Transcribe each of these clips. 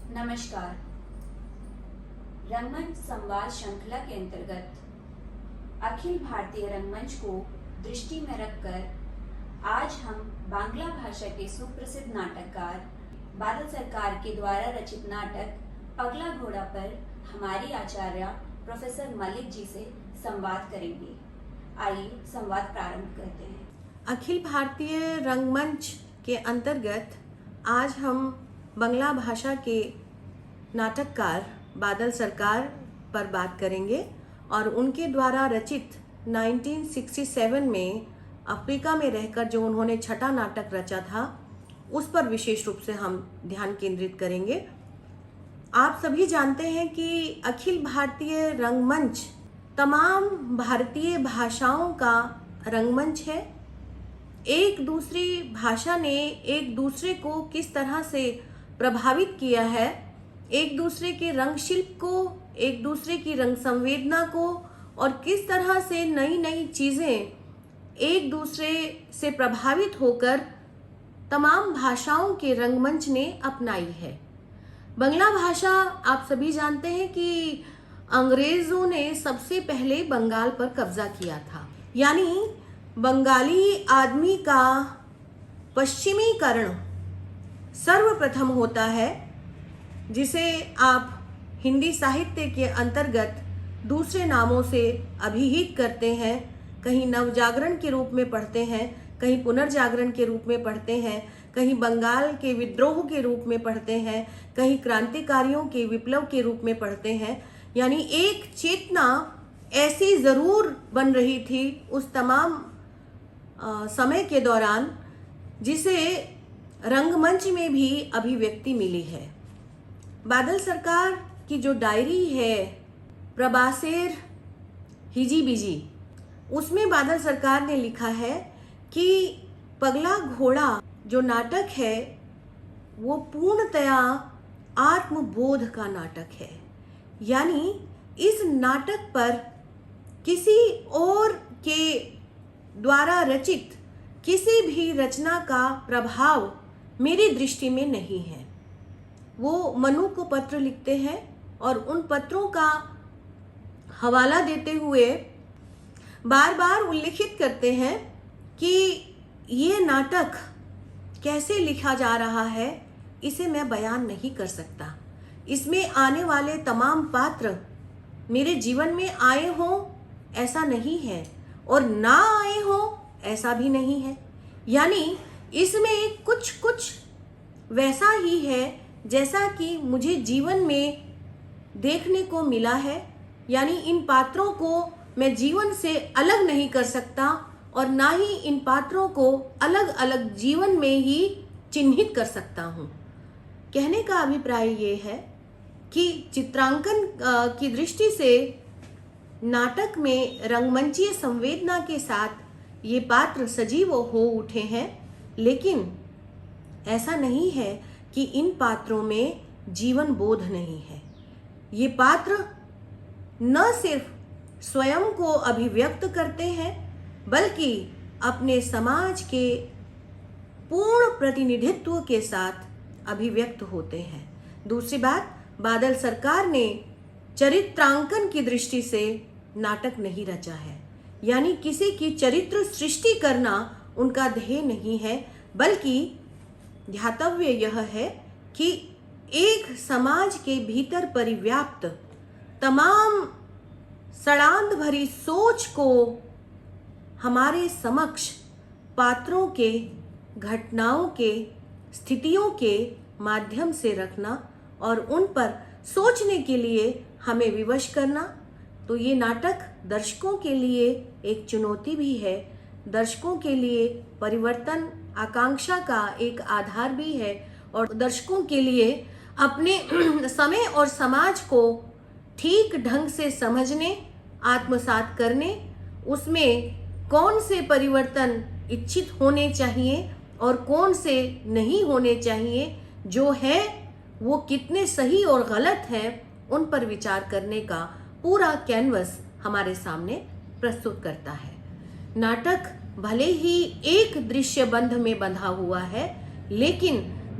नमस्कार। रंगमंच संवाद श्रृंखला के अंतर्गत अखिल भारतीय रंगमंच को दृष्टि में रखकर आज हम बांग्ला भाषा के सुप्रसिद्ध नाटककार बादल सरकार के द्वारा रचित नाटक पगला घोड़ा पर हमारी आचार्य प्रोफेसर मलिक जी से संवाद करेंगे। आइए संवाद प्रारंभ करते हैं। अखिल भारतीय रंगमंच के अंतर्गत आज हम बांग्ला भाषा के नाटककार बादल सरकार पर बात करेंगे और उनके द्वारा रचित 1967 में अफ्रीका में रहकर जो उन्होंने छठा नाटक रचा था उस पर विशेष रूप से हम ध्यान केंद्रित करेंगे। आप सभी जानते हैं कि अखिल भारतीय रंगमंच तमाम भारतीय भाषाओं का रंगमंच है। एक दूसरी भाषा ने एक दूसरे को किस तरह से प्रभावित किया है, एक दूसरे के रंग शिल्प को, एक दूसरे की रंग संवेदना को और किस तरह से नई नई चीज़ें एक दूसरे से प्रभावित होकर तमाम भाषाओं के रंगमंच ने अपनाई है। बांग्ला भाषा आप सभी जानते हैं कि अंग्रेज़ों ने सबसे पहले बंगाल पर कब्जा किया था, यानी बंगाली आदमी का पश्चिमीकरण सर्वप्रथम होता है, जिसे आप हिंदी साहित्य के अंतर्गत दूसरे नामों से अभिहित करते हैं। कहीं नवजागरण के रूप में पढ़ते हैं, कहीं पुनर्जागरण के रूप में पढ़ते हैं, कहीं बंगाल के विद्रोह के रूप में पढ़ते हैं, कहीं क्रांतिकारियों के विप्लव के रूप में पढ़ते हैं। यानी एक चेतना ऐसी ज़रूर बन रही थी उस तमाम समय के दौरान, जिसे रंगमंच में भी अभिव्यक्ति मिली है। बादल सरकार की जो डायरी है प्रबासेर हिजी बिजी, उसमें बादल सरकार ने लिखा है कि पगला घोड़ा जो नाटक है वो पूर्णतया आत्मबोध का नाटक है। यानी इस नाटक पर किसी और के द्वारा रचित किसी भी रचना का प्रभाव मेरी दृष्टि में नहीं है। वो मनु को पत्र लिखते हैं और उन पत्रों का हवाला देते हुए बार बार उल्लेखित करते हैं कि ये नाटक कैसे लिखा जा रहा है, इसे मैं बयान नहीं कर सकता। इसमें आने वाले तमाम पात्र मेरे जीवन में आए हों ऐसा नहीं है और ना आए हों ऐसा भी नहीं है। यानी इसमें कुछ कुछ वैसा ही है जैसा कि मुझे जीवन में देखने को मिला है। यानी इन पात्रों को मैं जीवन से अलग नहीं कर सकता और ना ही इन पात्रों को अलग अलग जीवन में ही चिन्हित कर सकता हूँ। कहने का अभिप्राय ये है कि चित्रांकन की दृष्टि से नाटक में रंगमंचीय संवेदना के साथ ये पात्र सजीव हो उठे हैं, लेकिन ऐसा नहीं है कि इन पात्रों में जीवन बोध नहीं है। ये पात्र न सिर्फ स्वयं को अभिव्यक्त करते हैं बल्कि अपने समाज के पूर्ण प्रतिनिधित्व के साथ अभिव्यक्त होते हैं। दूसरी बात, बादल सरकार ने चरित्रांकन की दृष्टि से नाटक नहीं रचा है। यानी किसी की चरित्र सृष्टि करना उनका ध्येय नहीं है, बल्कि ध्यातव्य यह है कि एक समाज के भीतर परिव्याप्त तमाम सड़ांध भरी सोच को हमारे समक्ष पात्रों के, घटनाओं के, स्थितियों के माध्यम से रखना और उन पर सोचने के लिए हमें विवश करना। तो ये नाटक दर्शकों के लिए एक चुनौती भी है, दर्शकों के लिए परिवर्तन आकांक्षा का एक आधार भी है और दर्शकों के लिए अपने समय और समाज को ठीक ढंग से समझने, आत्मसात करने, उसमें कौन से परिवर्तन इच्छित होने चाहिए और कौन से नहीं होने चाहिए, जो है वो कितने सही और गलत हैं, उन पर विचार करने का पूरा कैनवस हमारे सामने प्रस्तुत करता है। नाटक भले ही एक दृश्य बंध में बंधा हुआ है, लेकिन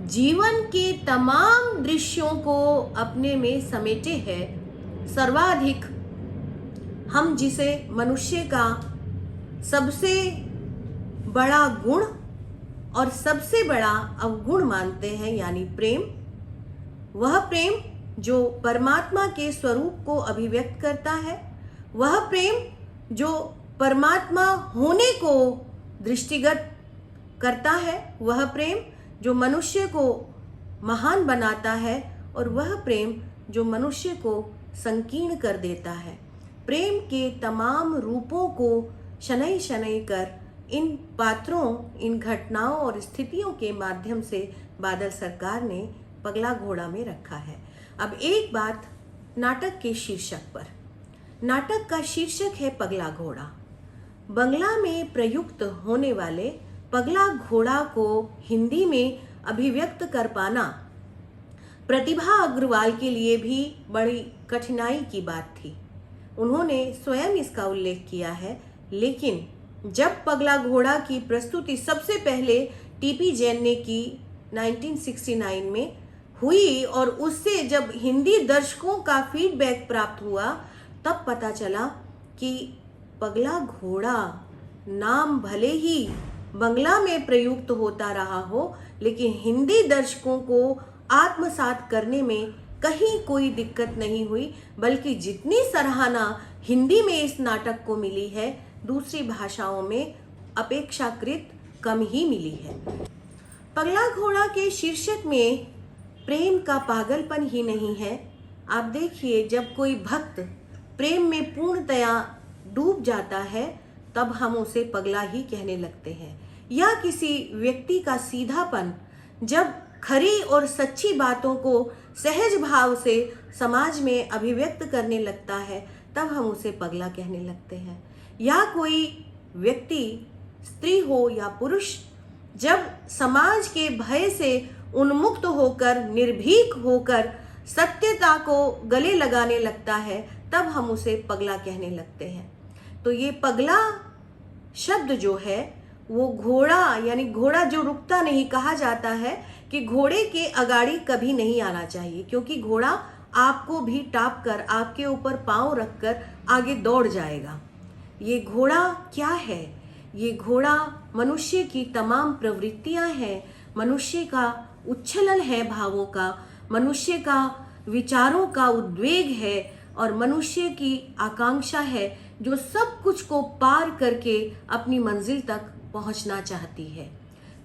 जीवन के तमाम दृश्यों को अपने में समेटे है। सर्वाधिक हम जिसे मनुष्य का सबसे बड़ा गुण और सबसे बड़ा अवगुण मानते हैं, यानी प्रेम, वह प्रेम जो परमात्मा के स्वरूप को अभिव्यक्त करता है, वह प्रेम जो परमात्मा होने को दृष्टिगत करता है, वह प्रेम जो मनुष्य को महान बनाता है, और वह प्रेम जो मनुष्य को संकीर्ण कर देता है। प्रेम के तमाम रूपों को शनै शनै कर इन पात्रों, इन घटनाओं और स्थितियों के माध्यम से बादल सरकार ने पगला घोड़ा में रखा है। अब एक बात नाटक के शीर्षक पर। नाटक का शीर्षक है पगला घोड़ा। बंगला में प्रयुक्त होने वाले पगला घोड़ा को हिंदी में अभिव्यक्त कर पाना प्रतिभा अग्रवाल के लिए भी बड़ी कठिनाई की बात थी। उन्होंने स्वयं इसका उल्लेख किया है, लेकिन जब पगला घोड़ा की प्रस्तुति सबसे पहले टीपी जैन ने की 1969 में हुई और उससे जब हिंदी दर्शकों का फीडबैक प्राप्त हुआ, तब पता चला कि पगला घोड़ा नाम भले ही बंगला में प्रयुक्त होता रहा हो, लेकिन हिंदी दर्शकों को आत्मसात करने में कहीं कोई दिक्कत नहीं हुई, बल्कि जितनी सराहना हिंदी में इस नाटक को मिली है, दूसरी भाषाओं में अपेक्षाकृत कम ही मिली है। पगला घोड़ा के शीर्षक में प्रेम का पागलपन ही नहीं है। आप देखिए, जब कोई भक्त प्रेम में पूर्णतया डूब जाता है, तब हम उसे पगला ही कहने लगते हैं। या किसी व्यक्ति का सीधापन जब खरी और सच्ची बातों को सहज भाव से समाज में अभिव्यक्त करने लगता है, तब हम उसे पगला कहने लगते हैं। या कोई व्यक्ति, स्त्री हो या पुरुष, जब समाज के भय से उन्मुक्त होकर, निर्भीक होकर सत्यता को गले लगाने लगता है, तब हम उसे पगला कहने लगते हैं। तो ये पगला शब्द जो है वो घोड़ा, यानी घोड़ा जो रुकता नहीं, कहा जाता है कि घोड़े के अगाड़ी कभी नहीं आना चाहिए, क्योंकि घोड़ा आपको भी टाप कर, आपके ऊपर पांव रखकर आगे दौड़ जाएगा। ये घोड़ा क्या है? ये घोड़ा मनुष्य की तमाम प्रवृत्तियां हैं, मनुष्य का उच्छलन है भावों का, मनुष्य का विचारों का उद्वेग है, और मनुष्य की आकांक्षा है जो सब कुछ को पार करके अपनी मंजिल तक पहुंचना चाहती है।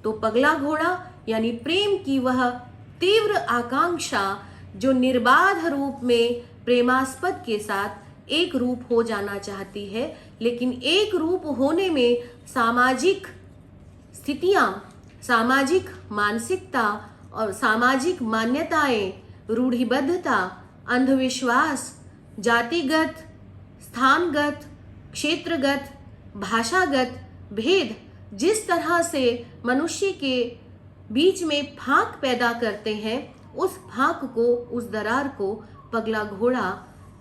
तो पगला घोड़ा यानी प्रेम की वह तीव्र आकांक्षा जो निर्बाध रूप में प्रेमास्पद के साथ एक रूप हो जाना चाहती है, लेकिन एक रूप होने में सामाजिक स्थितियां, सामाजिक मानसिकता और सामाजिक मान्यताएं, रूढ़िबद्धता, अंधविश्वास, जातिगत, स्थानगत, क्षेत्रगत, भाषागत भेद जिस तरह से मनुष्य के बीच में फांक पैदा करते हैं, उस फांक को, उस दरार को पगला घोड़ा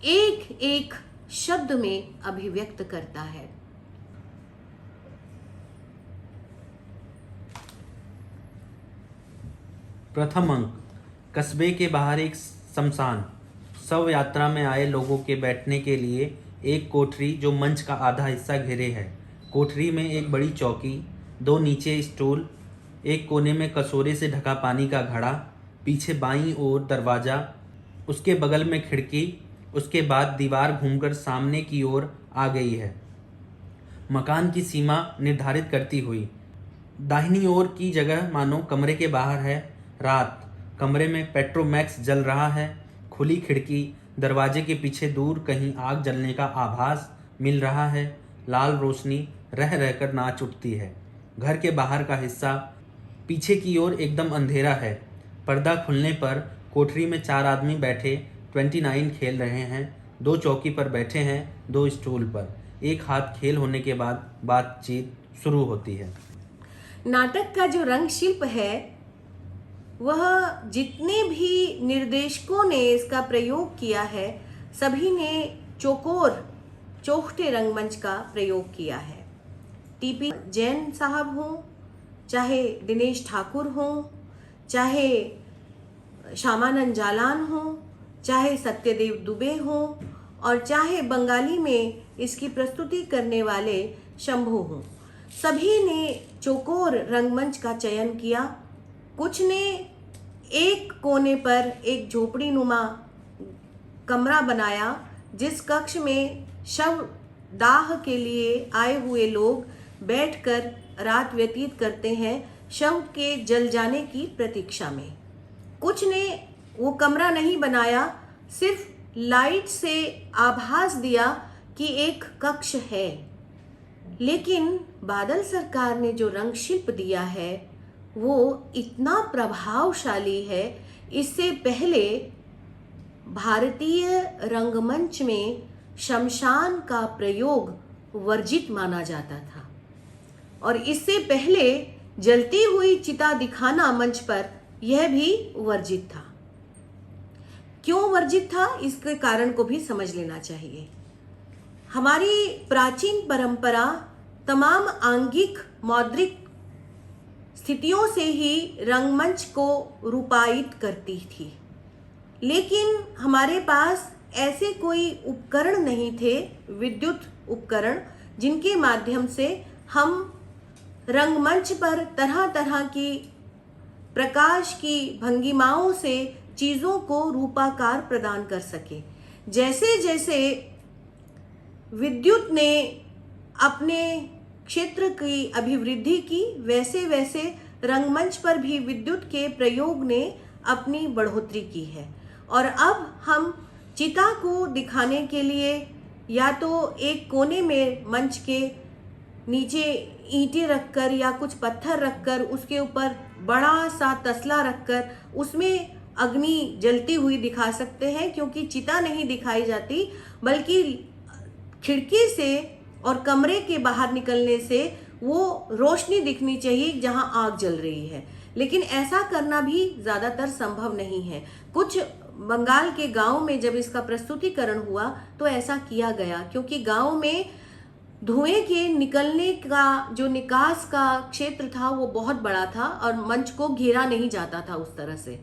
एक एक शब्द में अभिव्यक्त करता है। प्रथम अंक। कस्बे के बाहर एक शमशान। शव यात्रा में आए लोगों के बैठने के लिए एक कोठरी जो मंच का आधा हिस्सा घेरे है। कोठरी में एक बड़ी चौकी, 2 नीचे स्टूल, एक कोने में कटोरे से ढका पानी का घड़ा, पीछे बाईं ओर दरवाज़ा, उसके बगल में खिड़की, उसके बाद दीवार घूमकर सामने की ओर आ गई है, मकान की सीमा निर्धारित करती हुई। दाहिनी ओर की जगह मानो कमरे के बाहर है। रात, कमरे में पेट्रोमैक्स जल रहा है। खुली खिड़की, दरवाजे के पीछे दूर कहीं आग जलने का आभास मिल रहा है। लाल रोशनी रह रहकर नाच उठती है। घर के बाहर का हिस्सा पीछे की ओर एकदम अंधेरा है। पर्दा खुलने पर कोठरी में 4 आदमी बैठे 29 खेल रहे हैं। 2 चौकी पर बैठे हैं, 2 स्टूल पर। एक हाथ खेल होने के बाद बातचीत शुरू होती है। नाटक का जो रंग शिल्प है, वह जितने भी निर्देशकों ने इसका प्रयोग किया है, सभी ने चौकोर, चौखटे रंगमंच का प्रयोग किया है। टीपी जैन साहब हों, चाहे दिनेश ठाकुर हों, चाहे श्यामानंद जालान हो, चाहे सत्यदेव दुबे हो, और चाहे बंगाली में इसकी प्रस्तुति करने वाले शंभू हों, सभी ने चौकोर रंगमंच का चयन किया। कुछ ने एक कोने पर एक झोपड़ी नुमा कमरा बनाया, जिस कक्ष में शव दाह के लिए आए हुए लोग बैठकर रात व्यतीत करते हैं, शव के जल जाने की प्रतीक्षा में। कुछ ने वो कमरा नहीं बनाया, सिर्फ लाइट से आभास दिया कि एक कक्ष है। लेकिन बादल सरकार ने जो रंग शिल्प दिया है वो इतना प्रभावशाली है। इससे पहले भारतीय रंगमंच में शमशान का प्रयोग वर्जित माना जाता था, और इससे पहले जलती हुई चिता दिखाना मंच पर यह भी वर्जित था। क्यों वर्जित था, इसके कारण को भी समझ लेना चाहिए। हमारी प्राचीन परंपरा तमाम आंगिक मौद्रिक स्थितियों से ही रंगमंच को रूपायित करती थी, लेकिन हमारे पास ऐसे कोई उपकरण नहीं थे, विद्युत उपकरण, जिनके माध्यम से हम रंगमंच पर तरह तरह की प्रकाश की भंगिमाओं से चीज़ों को रूपाकार प्रदान कर सके। जैसे जैसे विद्युत ने अपने क्षेत्र की अभिवृद्धि की, वैसे वैसे रंगमंच पर भी विद्युत के प्रयोग ने अपनी बढ़ोतरी की है। और अब हम चिता को दिखाने के लिए या तो एक कोने में मंच के नीचे ईंटें रखकर या कुछ पत्थर रखकर उसके ऊपर बड़ा सा तसला रखकर उसमें अग्नि जलती हुई दिखा सकते हैं, क्योंकि चिता नहीं दिखाई जाती, बल्कि खिड़की से और कमरे के बाहर निकलने से वो रोशनी दिखनी चाहिए जहां आग जल रही है। लेकिन ऐसा करना भी ज़्यादातर संभव नहीं है। कुछ बंगाल के गांव में जब इसका प्रस्तुतिकरण हुआ तो ऐसा किया गया, क्योंकि गांव में धुएं के निकलने का जो निकास का क्षेत्र था वो बहुत बड़ा था और मंच को घेरा नहीं जाता था उस तरह से।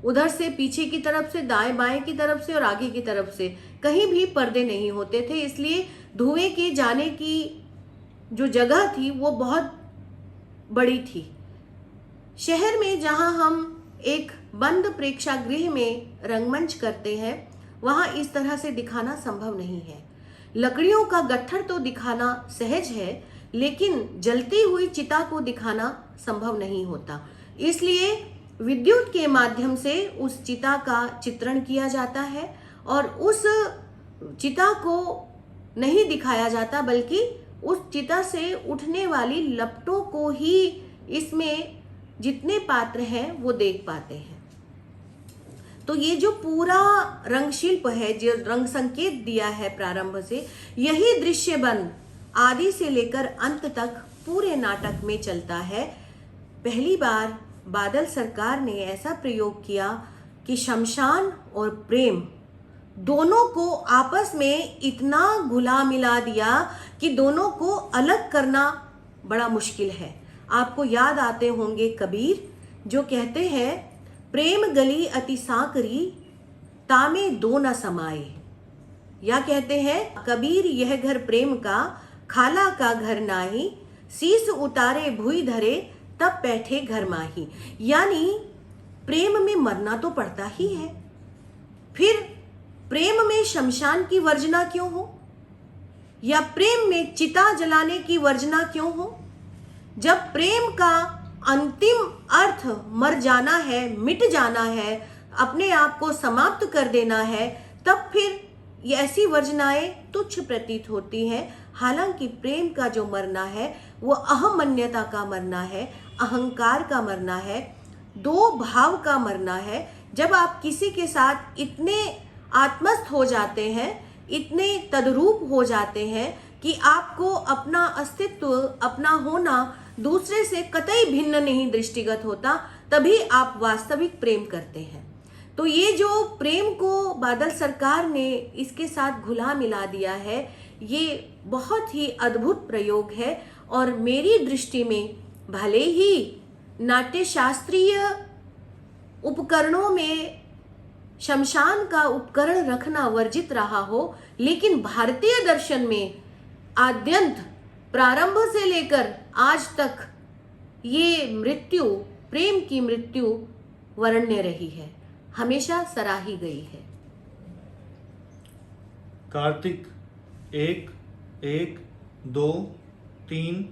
उधर से पीछे की तरफ से, दाएं बाएं की तरफ से और आगे की तरफ से कहीं भी पर्दे नहीं होते थे, इसलिए धुएं के जाने की जो जगह थी वो बहुत बड़ी थी। शहर में जहां हम एक बंद प्रेक्षागृह में रंगमंच करते हैं, वहां इस तरह से दिखाना संभव नहीं है। लकड़ियों का गट्ठर तो दिखाना सहज है, लेकिन जलती हुई चिता को दिखाना संभव नहीं होता। इसलिए विद्युत के माध्यम से उस चिता का चित्रण किया जाता है और उस चिता को नहीं दिखाया जाता, बल्कि उस चिता से उठने वाली लपटों को ही इसमें जितने पात्र हैं वो देख पाते हैं। तो ये जो पूरा रंग शिल्प है, जो रंग संकेत दिया है प्रारंभ से, यही दृश्य बन आदि से लेकर अंत तक पूरे नाटक में चलता है। पहली बार बादल सरकार ने ऐसा प्रयोग किया कि शमशान और प्रेम दोनों को आपस में इतना घुला मिला दिया कि दोनों को अलग करना बड़ा मुश्किल है। आपको याद आते होंगे कबीर, जो कहते हैं, प्रेम गली अति सांकरी तामे दो न समाए। या कहते हैं कबीर, यह घर प्रेम का खाला का घर नाही, शीस उतारे भुई धरे तब बैठे घर माही। यानी प्रेम में मरना तो पड़ता ही है, फिर प्रेम में शमशान की वर्जना क्यों हो, या प्रेम में चिता जलाने की वर्जना क्यों हो। जब प्रेम का अंतिम अर्थ मर जाना है, मिट जाना है, अपने आप को समाप्त कर देना है, तब फिर ये ऐसी वर्जनाएं तुच्छ प्रतीत होती हैं। हालांकि प्रेम का जो मरना है वो अहमन्यता का मरना है, अहंकार का मरना है, दो भाव का मरना है। जब आप किसी के साथ इतने आत्मस्थ हो जाते हैं, इतने तद्रूप हो जाते हैं कि आपको अपना अस्तित्व, अपना होना दूसरे से कतई भिन्न नहीं दृष्टिगत होता, तभी आप वास्तविक प्रेम करते हैं। तो ये जो प्रेम को बादल सरकार ने इसके साथ घुला मिला दिया है, ये बहुत ही अद्भुत प्रयोग है। और मेरी दृष्टि में भले ही नाट्य शास्त्रीय उपकरणों में शमशान का उपकरण रखना वर्जित रहा हो, लेकिन भारतीय दर्शन में आद्यंत प्रारंभ से लेकर आज तक ये मृत्यु, प्रेम की मृत्यु वर्ण्य रही है, हमेशा सराही गई है। कार्तिक 1, 1, 2, 3,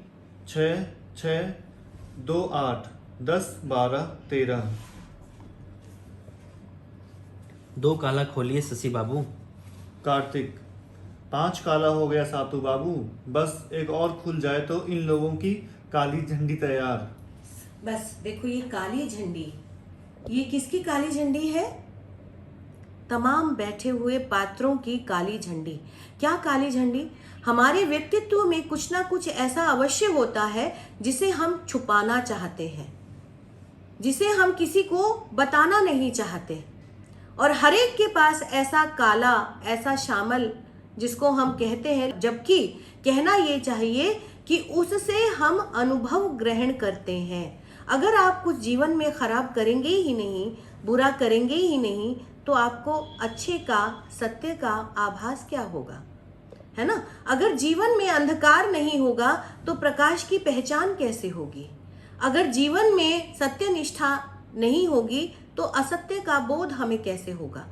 6, 6, 2, 8, 10, 12, 13। 2 काला खोलिए शशि बाबू। कार्तिक 5 काला हो गया सातू बाबू, बस एक और खुल जाए तो इन लोगों की काली झंडी तैयार। बस देखो ये काली झंडी, ये किसकी काली झंडी है? तमाम बैठे हुए पात्रों की काली झंडी। क्या काली झंडी? हमारे व्यक्तित्व में कुछ ना कुछ ऐसा अवश्य होता है जिसे हम छुपाना चाहते हैं, जिसे हम किसी को बताना नहीं चाहते, और हर एक के पास ऐसा काला, ऐसा शामल जिसको हम कहते हैं, जबकि कहना ये चाहिए कि उससे हम अनुभव ग्रहण करते हैं। अगर आप कुछ जीवन में खराब करेंगे ही नहीं, बुरा करेंगे ही नहीं, तो आपको अच्छे का, सत्य का आभास क्या होगा, है ना? अगर जीवन में अंधकार नहीं होगा तो प्रकाश की पहचान कैसे होगी? अगर जीवन में सत्यनिष्ठा नहीं होगी तो असत्य का बोध हमें कैसे होगा?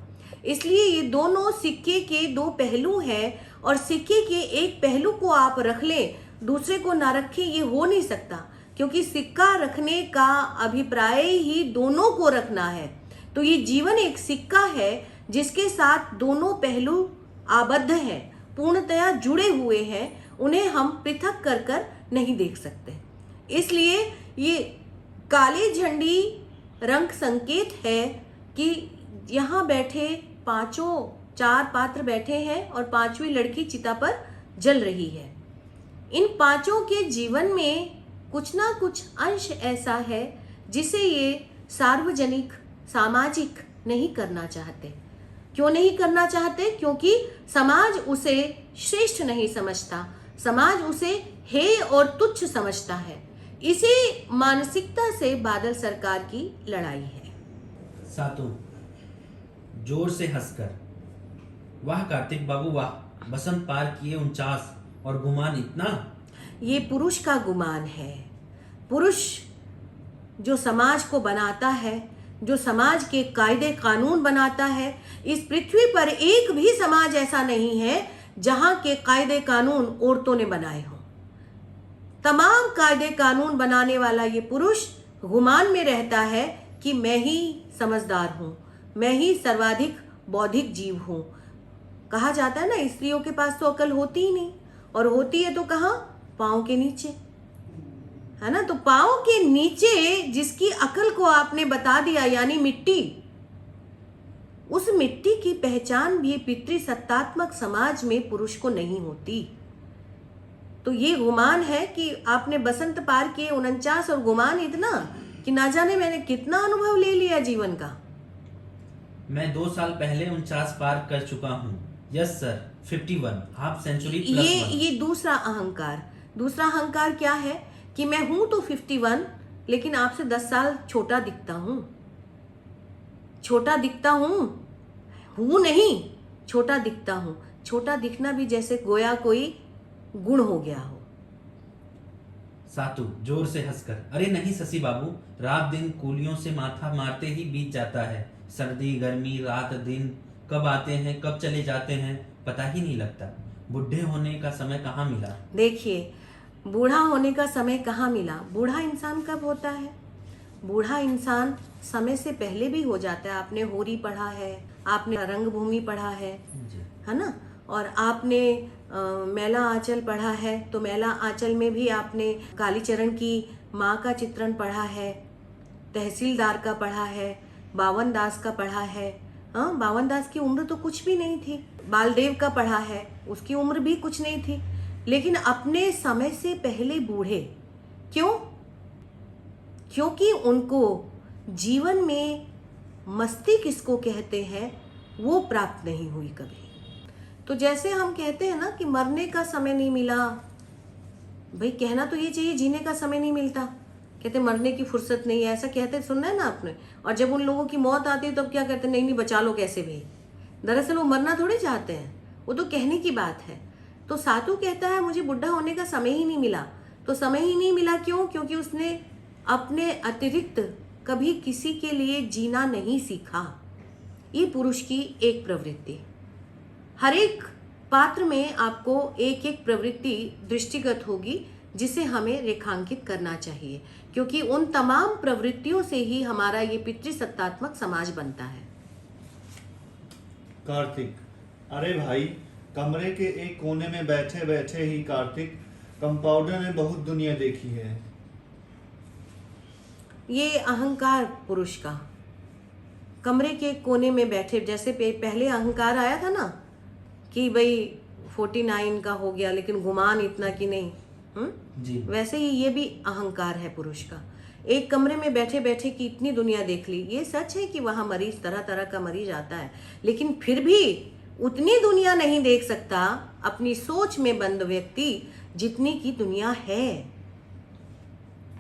इसलिए ये दोनों सिक्के के 2 पहलू हैं, और सिक्के के एक पहलू को आप रख लें, दूसरे को ना रखें, ये हो नहीं सकता, क्योंकि सिक्का रखने का अभिप्राय ही दोनों को रखना है। तो ये जीवन एक सिक्का है जिसके साथ दोनों पहलू आबद्ध हैं, पूर्णतया जुड़े हुए हैं, उन्हें हम पृथक कर कर नहीं देख सकते। इसलिए ये काली झंडी रंग संकेत है कि यहाँ बैठे 4 पात्र बैठे हैं और 5वीं लड़की चिता पर जल रही है। इन 5 के जीवन में कुछ ना कुछ अंश ऐसा है जिसे ये सार्वजनिक, सामाजिक नहीं करना चाहते। क्यों नहीं करना चाहते? क्योंकि समाज उसे श्रेष्ठ नहीं समझता, समाज उसे हेय और तुच्छ समझता है। इसी मानसिकता से बादल सरकार की लड़ाई है। सातु जोर से हंसकर, वाह कार्तिक बाबू वाह, बसंत पार किए 49 और गुमान इतना। ये पुरुष का गुमान है। पुरुष जो समाज को बनाता है, जो समाज के कायदे कानून बनाता है। इस पृथ्वी पर एक भी समाज ऐसा नहीं है जहां के कायदे कानून औरतों ने बनाए हों। तमाम कायदे कानून बनाने वाला ये पुरुष गुमान में रहता है कि मैं ही समझदार हूँ, मैं ही सर्वाधिक बौद्धिक जीव हूँ। कहा जाता है ना, स्त्रियों के पास तो अकल होती ही नहीं, और होती है तो कहाँ? पाँव के नीचे, है ना? तो पाँव के नीचे जिसकी अकल को आपने बता दिया, यानी मिट्टी, उस मिट्टी की पहचान भी पितृसत्तात्मक समाज में पुरुष को नहीं होती। तो ये गुमान है कि आपने बसंत पार किए 49 और गुमान इतना कि ना जाने मैंने कितना अनुभव ले लिया जीवन का। मैं 2 साल पहले 49 पार कर चुका हूँ। Yes sir, 51 half century plus 1। ये दूसरा अहंकार। दूसरा अहंकार क्या है कि मैं हूं तो 51, लेकिन आपसे 10 साल छोटा दिखता हूं। छोटा दिखता हूं नहीं, छोटा दिखता हूं। छोटा दिखना भी जैसे गोया कोई गुण हो गया हो। सातु जोर से हंसकर, अरे नहीं शशि बाबू, रात दिन कूलियों से माथा मारते ही बीत जाता है। सर्दी गर्मी, रात दिन कब आते हैं कब चले जाते हैं पता ही नहीं लगता। बुढ़े होने का समय कहाँ मिला? देखिए, बूढ़ा होने का समय कहाँ मिला? बूढ़ा इंसान कब होता है? बूढ़ा इंसान समय से पहले भी हो जाता है। आपने होरी पढ़ा है, आपने रंगभूमि पढ़ा है ना? और आपने मैला आंचल पढ़ा है, तो मैला आंचल में भी आपने कालीचरण की माँ का चित्रण पढ़ा है, तहसीलदार का पढ़ा है, बावन दास का पढ़ा है। हाँ, बावन दास की उम्र तो कुछ भी नहीं थी। बालदेव का पढ़ा है, उसकी उम्र भी कुछ नहीं थी, लेकिन अपने समय से पहले बूढ़े। क्यों? क्योंकि उनको जीवन में मस्ती किसको कहते हैं वो प्राप्त नहीं हुई कभी। तो जैसे हम कहते हैं ना कि मरने का समय नहीं मिला, भाई कहना तो ये चाहिए जीने का समय नहीं मिलता। कहते मरने की फुर्सत नहीं है, ऐसा कहते सुनना है ना आपने। और जब उन लोगों की मौत आती है तो अब क्या कहते हैं, नहीं नहीं बचा लो कैसे भी। दरअसल वो मरना थोड़ी चाहते हैं, वो तो कहने की बात है। तो सातू कहता है मुझे बुढ़ा होने का समय ही नहीं मिला। तो समय ही नहीं मिला क्यों? क्योंकि उसने अपने अतिरिक्त कभी किसी के लिए जीना नहीं सीखा। ये पुरुष की एक प्रवृत्ति। हर एक पात्र में आपको एक एक प्रवृत्ति दृष्टिगत होगी जिसे हमें रेखांकित करना चाहिए, क्योंकि उन तमाम प्रवृत्तियों से ही हमारा ये पितृसत्तात्मक समाज बनता है। कार्तिक, अरे भाई, कमरे के एक कोने में बैठे बैठे ही कार्तिक कंपाउंडर ने बहुत दुनिया देखी है। ये अहंकार पुरुष का, कमरे के कोने में बैठे, जैसे पहले अहंकार आया था ना कि भाई 49 का हो गया लेकिन गुमान इतना कि नहीं, जी वैसे ही ये भी अहंकार है पुरुष का। एक कमरे में बैठे बैठे की इतनी दुनिया देख ली। ये सच है कि वहां मरीज तरह तरह का मरीज आता है, लेकिन फिर भी उतनी दुनिया नहीं देख सकता अपनी सोच में बंद व्यक्ति जितनी की दुनिया है।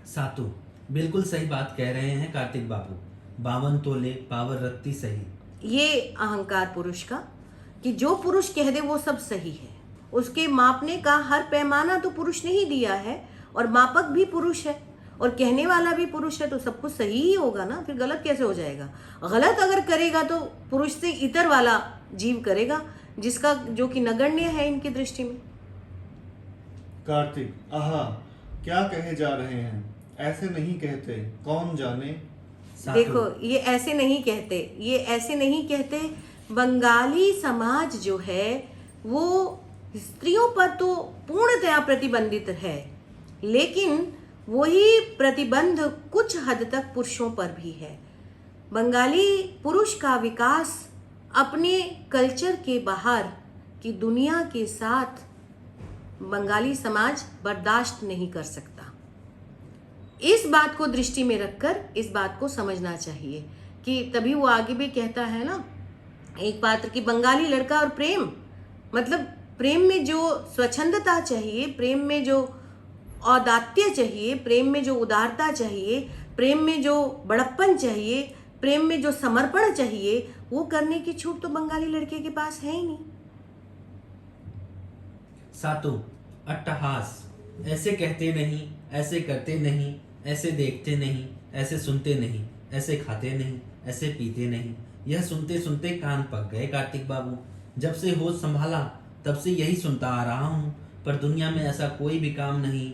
सातु बिल्कुल सही बात कह रहे हैं कार्तिक बाबू। 52 तोले पावर रत्ती सही। ये अहंकार पुरुष का कि जो पुरुष कह दे वो सब सही है। उसके मापने का हर पैमाना तो पुरुष ने ही दिया है, और मापक भी पुरुष है और कहने वाला भी पुरुष है, तो सब कुछ सही ही होगा ना। फिर गलत कैसे हो जाएगा? गलत अगर करेगा तो पुरुष से इतर वाला जीव करेगा, जिसका जो कि नगण्य है इनकी दृष्टि में। कार्तिक, आहा, क्या कहे जा रहे हैं? ऐसे नहीं कहते, कौन जाने। सातु, देखो, ये ऐसे नहीं कहते, ये ऐसे नहीं कहते। बंगाली समाज जो है वो स्त्रियों पर तो पूर्णतया प्रतिबंधित है, लेकिन वही प्रतिबंध कुछ हद तक पुरुषों पर भी है। बंगाली पुरुष का विकास अपने कल्चर के बाहर की दुनिया के साथ बंगाली समाज बर्दाश्त नहीं कर सकता। इस बात को दृष्टि में रखकर इस बात को समझना चाहिए कि तभी वो आगे भी कहता है ना एक पात्र की बंगाली लड़का और प्रेम, मतलब प्रेम में जो स्वच्छंदता चाहिए, प्रेम में जो औदात्य चाहिए, प्रेम में जो उदारता चाहिए, प्रेम में जो बड़प्पन चाहिए, प्रेम में जो समर्पण चाहिए, वो करने की छूट तो बंगाली लड़के के पास है ही नहीं। सातु अट्टहास, ऐसे कहते नहीं, ऐसे करते नहीं, ऐसे देखते नहीं, ऐसे सुनते नहीं, ऐसे खाते नहीं, ऐसे पीते नहीं। यह सुनते सुनते कान पक गए कार्तिक बाबू। जब से होश संभाला तब से यही सुनता आ रहा हूँ, पर दुनिया में ऐसा कोई भी काम नहीं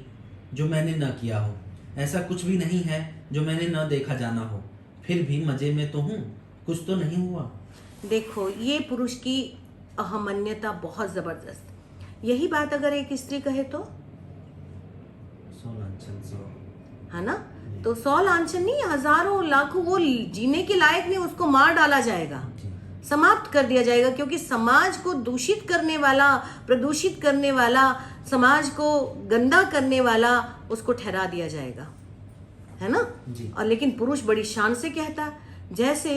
जो मैंने न किया हो, ऐसा कुछ भी नहीं है जो मैंने न देखा जाना हो। फिर भी मजे में तो हूँ, कुछ तो नहीं हुआ। देखो, ये पुरुष की अहमन्यता बहुत जबरदस्त। यही बात अगर एक स्त्री कहे तो, 100 लांछन 100, है ना, तो 100 लांछन नहीं, हजारों लाखों, वो जीने के लायक नहीं, उसको मार डाला जाएगा, समाप्त कर दिया जाएगा। क्योंकि समाज को दूषित करने वाला, प्रदूषित करने वाला, समाज को गंदा करने वाला उसको ठहरा दिया जाएगा, है ना जी। और लेकिन पुरुष बड़ी शान से कहता, जैसे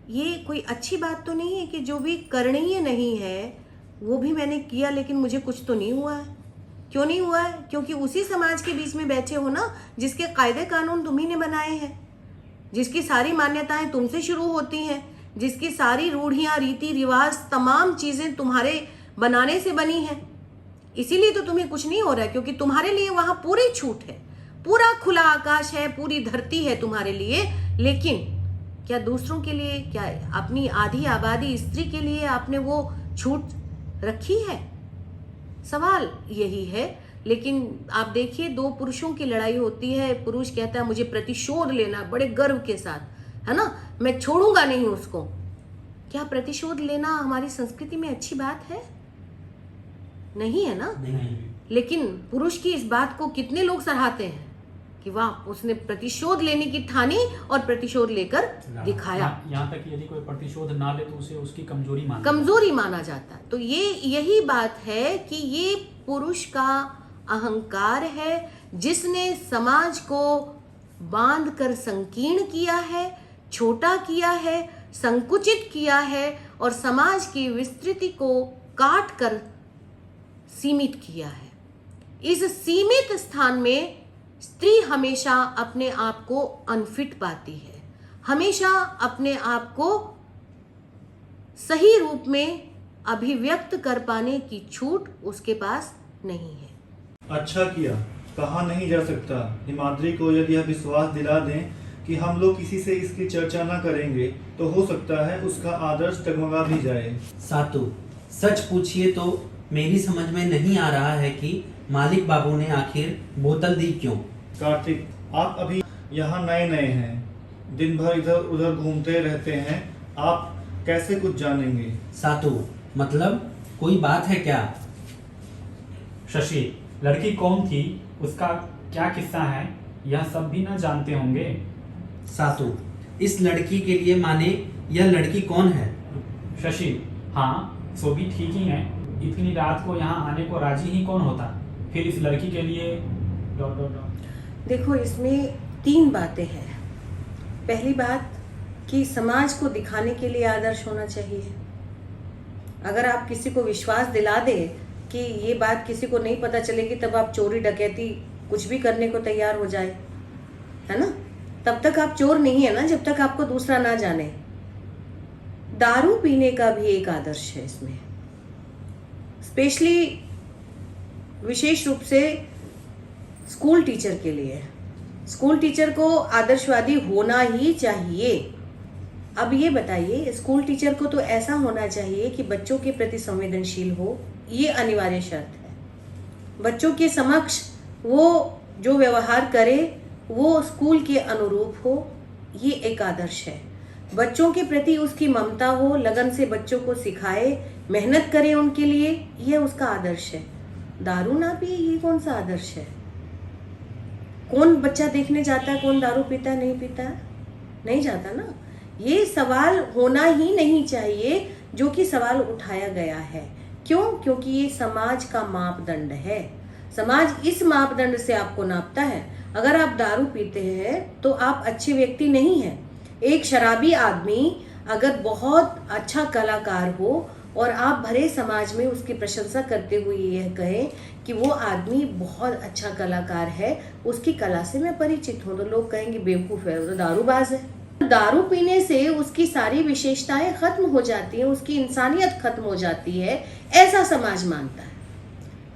ये कोई अच्छी बात तो नहीं है कि जो भी करणीय नहीं है वो भी मैंने किया लेकिन मुझे कुछ तो नहीं हुआ है। क्यों नहीं हुआ है? क्योंकि उसी समाज के बीच में बैठे हो ना, जिसके कायदे कानून तुम्ही ने बनाए हैं, जिसकी सारी मान्यताएं तुमसे शुरू होती हैं, जिसकी सारी रूढ़ियां, रीति रिवाज, तमाम चीजें तुम्हारे बनाने से बनी हैं। इसीलिए तो तुम्हें कुछ नहीं हो रहा है, क्योंकि तुम्हारे लिए वहां पूरी छूट है, पूरा खुला आकाश है, पूरी धरती है तुम्हारे लिए। लेकिन क्या दूसरों के लिए, क्या अपनी आधी आबादी स्त्री के लिए आपने वो छूट रखी है? सवाल यही है। लेकिन आप देखिए, दो पुरुषों की लड़ाई होती है, पुरुष कहता है मुझे प्रतिशोध लेना बड़े गर्व के साथ, है ना, मैं छोड़ूंगा नहीं उसको। क्या प्रतिशोध लेना हमारी संस्कृति में अच्छी बात है? नहीं है ना। नहीं। लेकिन पुरुष की इस बात को कितने लोग सराहते हैं कि वाह, उसने प्रतिशोध लेने की ठानी और प्रतिशोध लेकर दिखाया। यहाँ तक कि यदि कोई प्रतिशोध ना ले तो उसे उसकी कमजोरी माना जाता है। तो ये यही बात है कि ये पुरुष का अहंकार है, जिसने समाज को बांध कर संकीर्ण किया है, छोटा किया है, संकुचित किया है और समाज की विस्तृति को काट कर सीमित किया है। इस सीमित स्थान में स्त्री हमेशा अपने आप को अनफिट पाती है, हमेशा अपने आप को सही रूप में अभिव्यक्त कर पाने की छूट उसके पास नहीं है। अच्छा किया, कहा नहीं जा सकता। हिमाद्री को यदि यह विश्वास दिला दें कि हम लोग किसी से इसकी चर्चा न करेंगे तो हो सकता है उसका आदर्श डगमगा भी जाए। सातु, सच पूछिए तो मेरी समझ में नहीं आ रहा है कि मालिक बाबू ने आखिर बोतल दी क्यों। कार्तिक, आप अभी यहाँ नए नए हैं, दिन भर इधर उधर घूमते रहते हैं, आप कैसे कुछ जानेंगे। सातु, मतलब कोई बात है क्या। शशि, लड़की कौन थी, उसका क्या किस्सा है, यह सब भी ना जानते होंगे। सातु, इस लड़की के लिए माने यह लड़की कौन है। शशि, हाँ सो भी ठीक ही है, इतनी रात को यहाँ आने को राजी ही कौन होता, फिर इस लड़की के लिए ... देखो, इसमें 3 बातें हैं। पहली बात कि समाज को दिखाने के लिए आदर्श होना चाहिए। अगर आप किसी को विश्वास दिला दे कि ये बात किसी को नहीं पता चलेगी, तब आप चोरी डकैती कुछ भी करने को तैयार हो जाए, है ना, तब तक आप चोर नहीं है ना, जब तक आपको दूसरा ना जाने। दारू पीने का भी एक आदर्श है इसमें, स्पेशली विशेष रूप से स्कूल टीचर के लिए। स्कूल टीचर को आदर्शवादी होना ही चाहिए। अब ये बताइए, स्कूल टीचर को तो ऐसा होना चाहिए कि बच्चों के प्रति संवेदनशील हो, ये अनिवार्य शर्त है। बच्चों के समक्ष वो जो व्यवहार करे वो स्कूल के अनुरूप हो, ये एक आदर्श है। बच्चों के प्रति उसकी ममता हो, लगन से बच्चों को सिखाए, मेहनत करे उनके लिए, ये उसका आदर्श है। दारू ना पिए, ये कौन सा आदर्श है। कौन बच्चा देखने जाता है कौन दारू पीता है, नहीं पीता है, नहीं जाता ना। ये सवाल होना ही नहीं चाहिए जो कि सवाल उठाया गया है। क्यों? क्योंकि ये समाज का मापदंड है। समाज इस मापदंड से आपको नापता है। अगर आप दारू पीते हैं तो आप अच्छे व्यक्ति नहीं हैं। एक शराबी आदमी अगर बहुत अच्छा कलाकार हो और आप भरे समाज में उसकी प्रशंसा करते हुए यह कहें कि वो आदमी बहुत अच्छा कलाकार है, उसकी कला से मैं परिचित हूँ, तो लोग कहेंगे बेवकूफ़ है, वो तो दारूबाज है। दारू पीने से उसकी सारी विशेषताएं खत्म हो जाती हैं, उसकी इंसानियत खत्म हो जाती है, ऐसा समाज मानता है।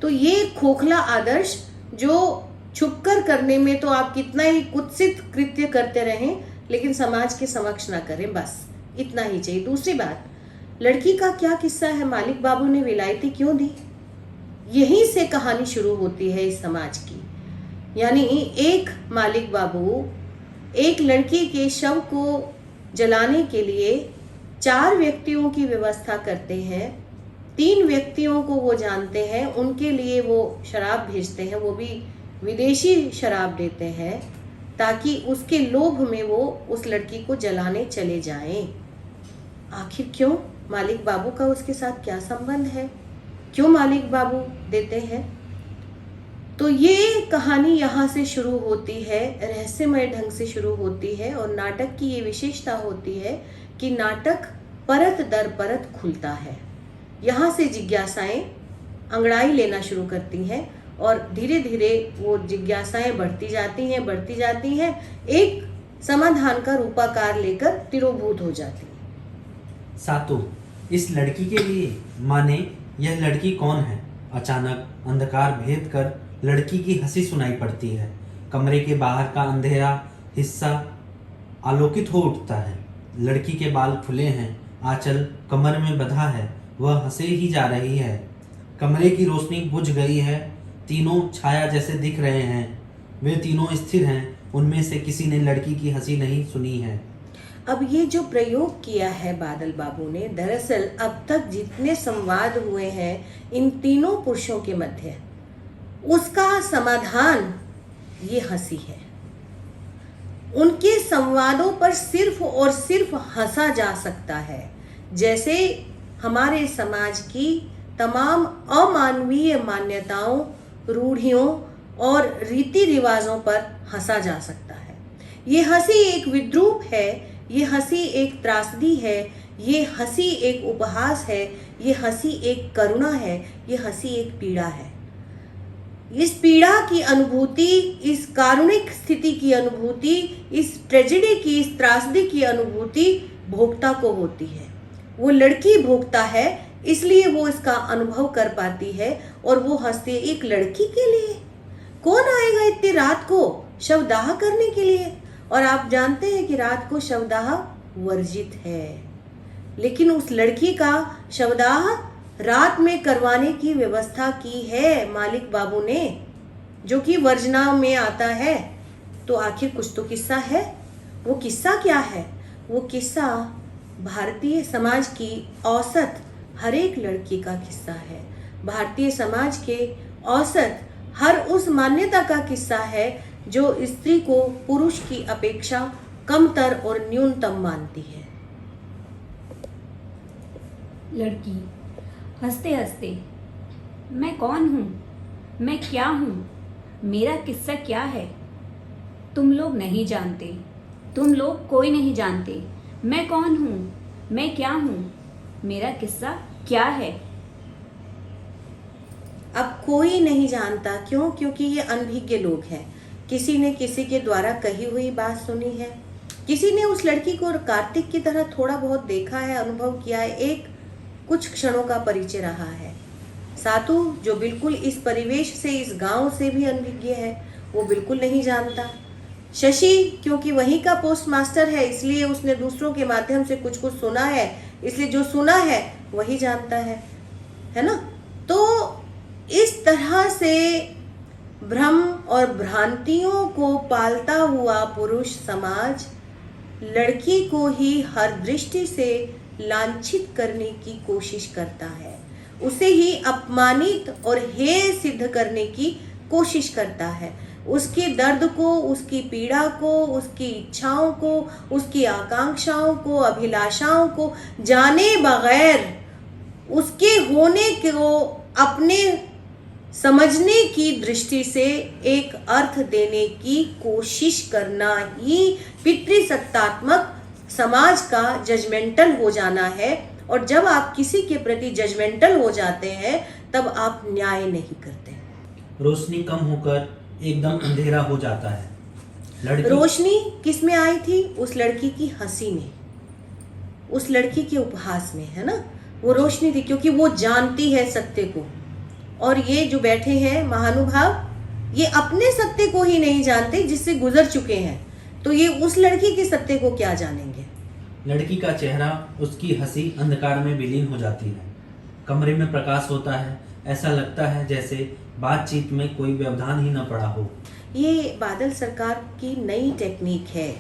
तो ये खोखला आदर्श जो छुपकर करने में तो आप कितना ही कुत्सित कृत्य करते रहें, लेकिन समाज के समक्ष ना करें, बस इतना ही चाहिए। दूसरी बात, लड़की का क्या किस्सा है, मालिक बाबू ने विलायती क्यों दी, यहीं से कहानी शुरू होती है इस समाज की। यानी एक मालिक बाबू एक लड़की के शव को जलाने के लिए 4 व्यक्तियों की व्यवस्था करते हैं। 3 व्यक्तियों को वो जानते हैं, उनके लिए वो शराब भेजते हैं, वो भी विदेशी शराब देते हैं, ताकि उसके लोभ में वो उस लड़की को जलाने चले जाएं। आखिर क्यों? मालिक बाबू का उसके साथ क्या संबंध है, क्यों मालिक बाबू देते हैं? तो ये कहानी यहाँ से शुरू होती है, रहस्यमय ढंग से शुरू होती है। और नाटक की ये विशेषता होती है कि नाटक परत दर परत खुलता है। यहाँ से जिज्ञासाएं अंगड़ाई लेना शुरू करती हैं और धीरे धीरे वो जिज्ञासाएं बढ़ती जाती हैं, एक समाधान का रूपाकार लेकर तिरोभूत हो जाती हैं। सातु, इस लड़की के लिए माने यह लड़की कौन है। अचानक अंधकार भेद कर लड़की की हंसी सुनाई पड़ती है। कमरे के बाहर का अंधेरा हिस्सा आलोकित हो उठता है। लड़की के बाल खुले हैं, आंचल कमर में बंधा है, वह हंसे ही जा रही है। कमरे की रोशनी बुझ गई है, तीनों छाया जैसे दिख रहे हैं। वे तीनों स्थिर हैं, उनमें से किसी ने लड़की की हंसी नहीं सुनी है। अब ये जो प्रयोग किया है बादल बाबू ने, दरअसल अब तक जितने संवाद हुए हैं इन तीनों पुरुषों के मध्य, उसका समाधान ये हंसी है। उनके संवादों पर सिर्फ और सिर्फ हंसा जा सकता है, जैसे हमारे समाज की तमाम अमानवीय मान्यताओं, रूढ़ियों और रीति रिवाजों पर हंसा जा सकता है। ये हंसी एक विद्रूप है, ये हंसी एक त्रासदी है, ये हंसी एक उपहास है, ये हंसी एक करुणा है, ये हंसी एक पीड़ा है। इस पीड़ा की अनुभूति, इस कारुणिक स्थिति की अनुभूति, इस ट्रेजेडी की, इस त्रासदी की अनुभूति भोक्ता को होती है। वो लड़की भोक्ता है, इसलिए वो इसका अनुभव कर पाती है और वो हंसती है। एक लड़की के लिए कौन आएगा इतनी रात को शवदाह करने के लिए? और आप जानते हैं कि रात को शवदाह वर्जित है, लेकिन उस लड़की का शवदाह रात में करवाने की व्यवस्था की है मालिक बाबू ने, जो कि वर्जना में आता है। तो आखिर कुछ तो किस्सा है। वो किस्सा क्या है? वो किस्सा भारतीय समाज की औसत हर एक लड़की का किस्सा है। भारतीय समाज के औसत हर उस मान्यता का किस्सा है जो स्त्री को पुरुष की अपेक्षा कमतर और न्यूनतम मानती है। लड़की हंसते हंसते, मैं कौन हूँ, मैं क्या हूँ, मेरा किस्सा क्या है? तुम लोग नहीं जानते, तुम लोग कोई नहीं जानते। मैं कौन हूँ, मैं क्या हूँ, मेरा किस्सा क्या है? अब कोई नहीं जानता, क्यों? क्योंकि ये अनभिज्ञ लोग हैं। किसी ने किसी के द्वारा कही हुई बात सुनी है, किसी ने उस लड़की को कार्तिक की तरह थोड़ा बहुत देखा है, अनुभव किया है, एक कुछ क्षणों का परिचय रहा है। सातू जो बिल्कुल इस परिवेश से, इस गांव से भी अनभिज्ञ है, वो बिल्कुल नहीं जानता। शशि क्योंकि वहीं का पोस्ट मास्टर है, इसलिए उसने दूसरों के माध्यम से कुछ कुछ सुना है, इसलिए जो सुना है वही जानता है ना? तो इस तरह से भ्रम और भ्रांतियों को पालता हुआ पुरुष समाज लड़की को ही हर दृष्टि से लांछित करने की कोशिश करता है, उसे ही अपमानित और हेय सिद्ध करने की कोशिश करता है। उसके दर्द को, उसकी पीड़ा को, उसकी इच्छाओं को, उसकी आकांक्षाओं को, अभिलाषाओं को जाने बगैर उसके होने को अपने समझने की दृष्टि से एक अर्थ देने की कोशिश करना ही पितृसत्तात्मक समाज का जजमेंटल हो जाना है। और जब आप किसी के प्रति जजमेंटल हो जाते हैं तब आप न्याय नहीं करते। रोशनी कम होकर एकदम अंधेरा हो जाता है। लड़की रोशनी किस में आई थी? उस लड़की की हंसी में, उस लड़की के उपहास में, है ना? वो रोशनी थी क्योंकि वो जानती है सत्य को। और ये जो बैठे हैं महानुभाव, ये अपने सत्य को ही नहीं जानते जिससे गुजर चुके हैं, तो ये उस लड़की के सत्य को क्या जानेंगे? लड़की का चेहरा, उसकी हंसी अंधकार में विलीन हो जाती है। कमरे में प्रकाश होता है, ऐसा लगता है जैसे बातचीत में कोई व्यवधान ही न पड़ा हो। ये बादल सरकार की नई टेक्निक है।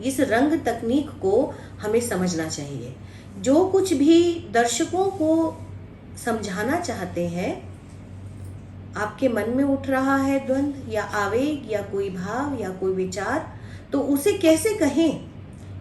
इस रंग तकनीक को हमें समझना चाहिए। जो कुछ भी दर्शकों को समझाना चाहते हैं, आपके मन में उठ रहा है द्वंद्व या आवेग या कोई भाव या कोई विचार, तो उसे कैसे कहें?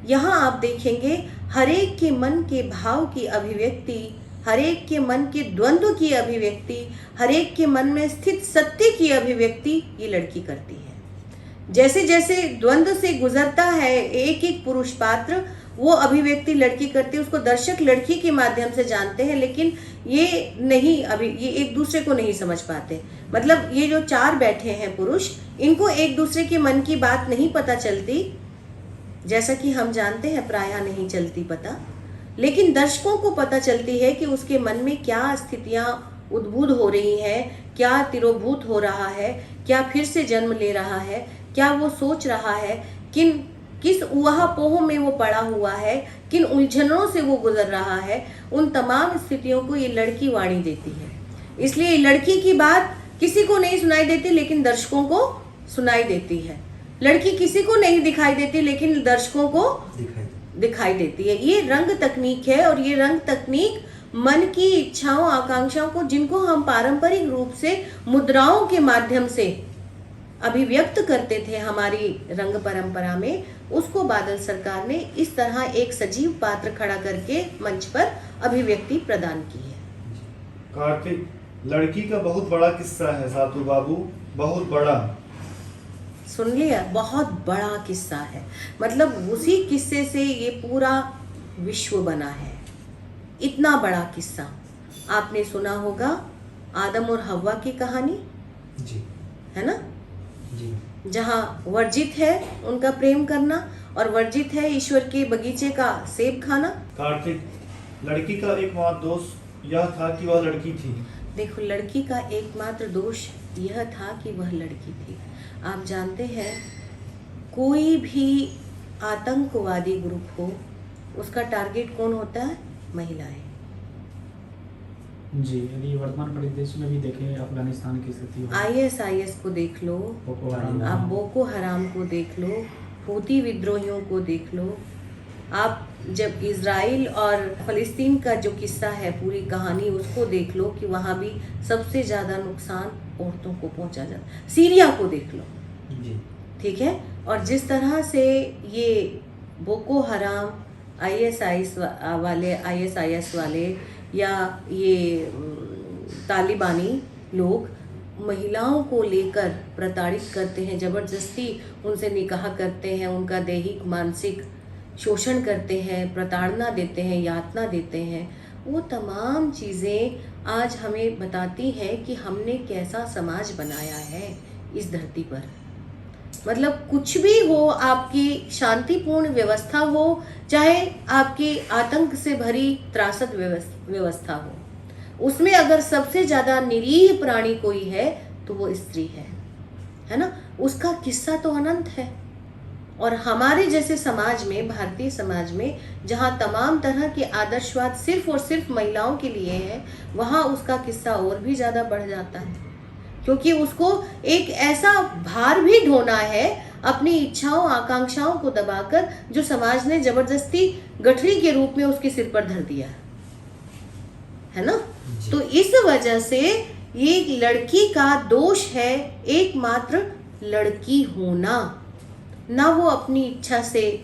यहाँ आप देखेंगे हर एक के मन के भाव की अभिव्यक्ति, हर एक के मन के द्वंद्व की अभिव्यक्ति, हर एक के मन में स्थित सत्य की अभिव्यक्ति ये लड़की करती है। जैसे जैसे द्वंद्व से गुजरता है एक एक पुरुष पात्र, वो अभिव्यक्ति लड़की करती है। उसको दर्शक लड़की के माध्यम से जानते हैं, लेकिन ये नहीं, अभी ये एक दूसरे को नहीं समझ पाते। मतलब ये जो चार बैठे हैं पुरुष, इनको एक दूसरे के मन की बात नहीं पता चलती, जैसा कि हम जानते हैं प्रायः नहीं चलती पता, लेकिन दर्शकों को पता चलती है कि उसके मन में क्या स्थितियां उद्भूत हो रही हैं, क्या तिरोभूत हो रहा है, क्या फिर से जन्म ले रहा है, क्या वो सोच रहा है, किस ऊहापोह में वो पड़ा हुआ है, किन उलझनों से वो गुजर रहा है। उन तमाम स्थितियों को ये लड़की वाणी देती है। इसलिए लड़की की बात किसी को नहीं सुनाई देती, लेकिन दर्शकों को सुनाई देती है। लड़की किसी को नहीं दिखाई देती, लेकिन दर्शकों को दिखाई देती है। ये रंग तकनीक है, और ये रंग तकनीक मन की इच्छाओं, आकांक्षाओं को, जिनको हम पारंपरिक रूप से मुद्राओं के माध्यम से अभिव्यक्त करते थे हमारी रंग परंपरा में, उसको बादल सरकार ने इस तरह एक सजीव पात्र खड़ा करके मंच पर अभिव्यक्ति प्रदान की है। कार्तिक, लड़की का बहुत बड़ा किस्सा है सातू बाबू, बहुत बड़ा। सुन लिया, बहुत बड़ा किस्सा है। मतलब उसी किस्से से ये पूरा विश्व बना है। इतना बड़ा किस्सा आपने सुना होगा आदम और हव्वा की कहानी। जी। है ना। जी। जहाँ वर्जित है उनका प्रेम करना और वर्जित है ईश्वर के बगीचे का सेब खाना। कार्तिक, लड़की का एकमात्र दोष यह था कि वह लड़की थी। देखो, लड़की का एकमात्र दोष यह था कि वह लड़की थी। आप जानते हैं, कोई भी आतंकवादी ग्रुप हो, उसका टारगेट कौन होता है? महिलाएं। जी, यदि वर्तमान परिदृश्य में भी देखें अफगानिस्तान की स्थिति हो, ISIS को देख लो, बोको हराम, आप बोको हराम को देख लो, हूती विद्रोहियों को देख लो, आप जब इजराइल और फलस्तीन का जो किस्सा है, पूरी कहानी उसको देख लो कि वहाँ भी सबसे ज़्यादा नुकसान औरतों को पहुँचा जाता। सीरिया को देख लो, जी। ठीक है। और जिस तरह से ये बोको हराम, ISIS वाले या ये तालिबानी लोग महिलाओं को लेकर प्रताड़ित करते हैं, ज़बरदस्ती उनसे निकाह करते हैं, उनका दैहिक मानसिक शोषण करते हैं, प्रताड़ना देते हैं, यातना देते हैं, वो तमाम चीज़ें आज हमें बताती हैं कि हमने कैसा समाज बनाया है इस धरती पर। मतलब कुछ भी हो, आपकी शांतिपूर्ण व्यवस्था हो, चाहे आपकी आतंक से भरी त्रासद व्यवस्था हो, उसमें अगर सबसे ज़्यादा निरीह प्राणी कोई है तो वो स्त्री है ना। उसका किस्सा तो अनंत है। और हमारे जैसे समाज में, भारतीय समाज में, जहाँ तमाम तरह के आदर्शवाद सिर्फ और सिर्फ महिलाओं के लिए है, वहाँ उसका किस्सा और भी ज़्यादा बढ़ जाता है, क्योंकि उसको एक ऐसा भार भी ढोना है अपनी इच्छाओं आकांक्षाओं को दबाकर, जो समाज ने जबरदस्ती गठरी के रूप में उसके सिर पर धर दिया है ना। तो इस वजह से ये लड़की का दोष है एकमात्र लड़की होना। ना वो अपनी इच्छा से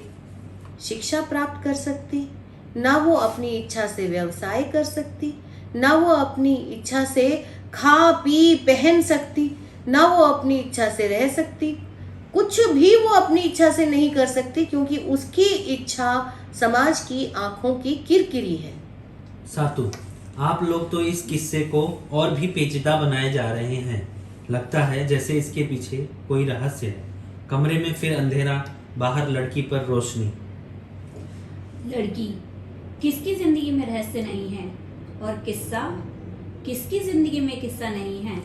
शिक्षा प्राप्त कर सकती, ना वो अपनी इच्छा से व्यवसाय कर सकती, ना वो अपनी इच्छा से खा पी पहन सकती, ना वो अपनी इच्छा से रह सकती। कुछ भी वो अपनी इच्छा से नहीं कर सकती, क्योंकि उसकी इच्छा समाज की आंखों की किरकिरी है। सातु, आप लोग तो इस किस्से को और भी पेचीदा बनाए जा रहे हैं। लगता है जैसे इसके पीछे कोई रहस्य है। कमरे में फिर अंधेरा, बाहर लड़की पर रोशनी। लड़की किसकी जिंदगी में रहस्य नहीं है, और किस्सा किसकी जिंदगी में किस्सा नहीं है?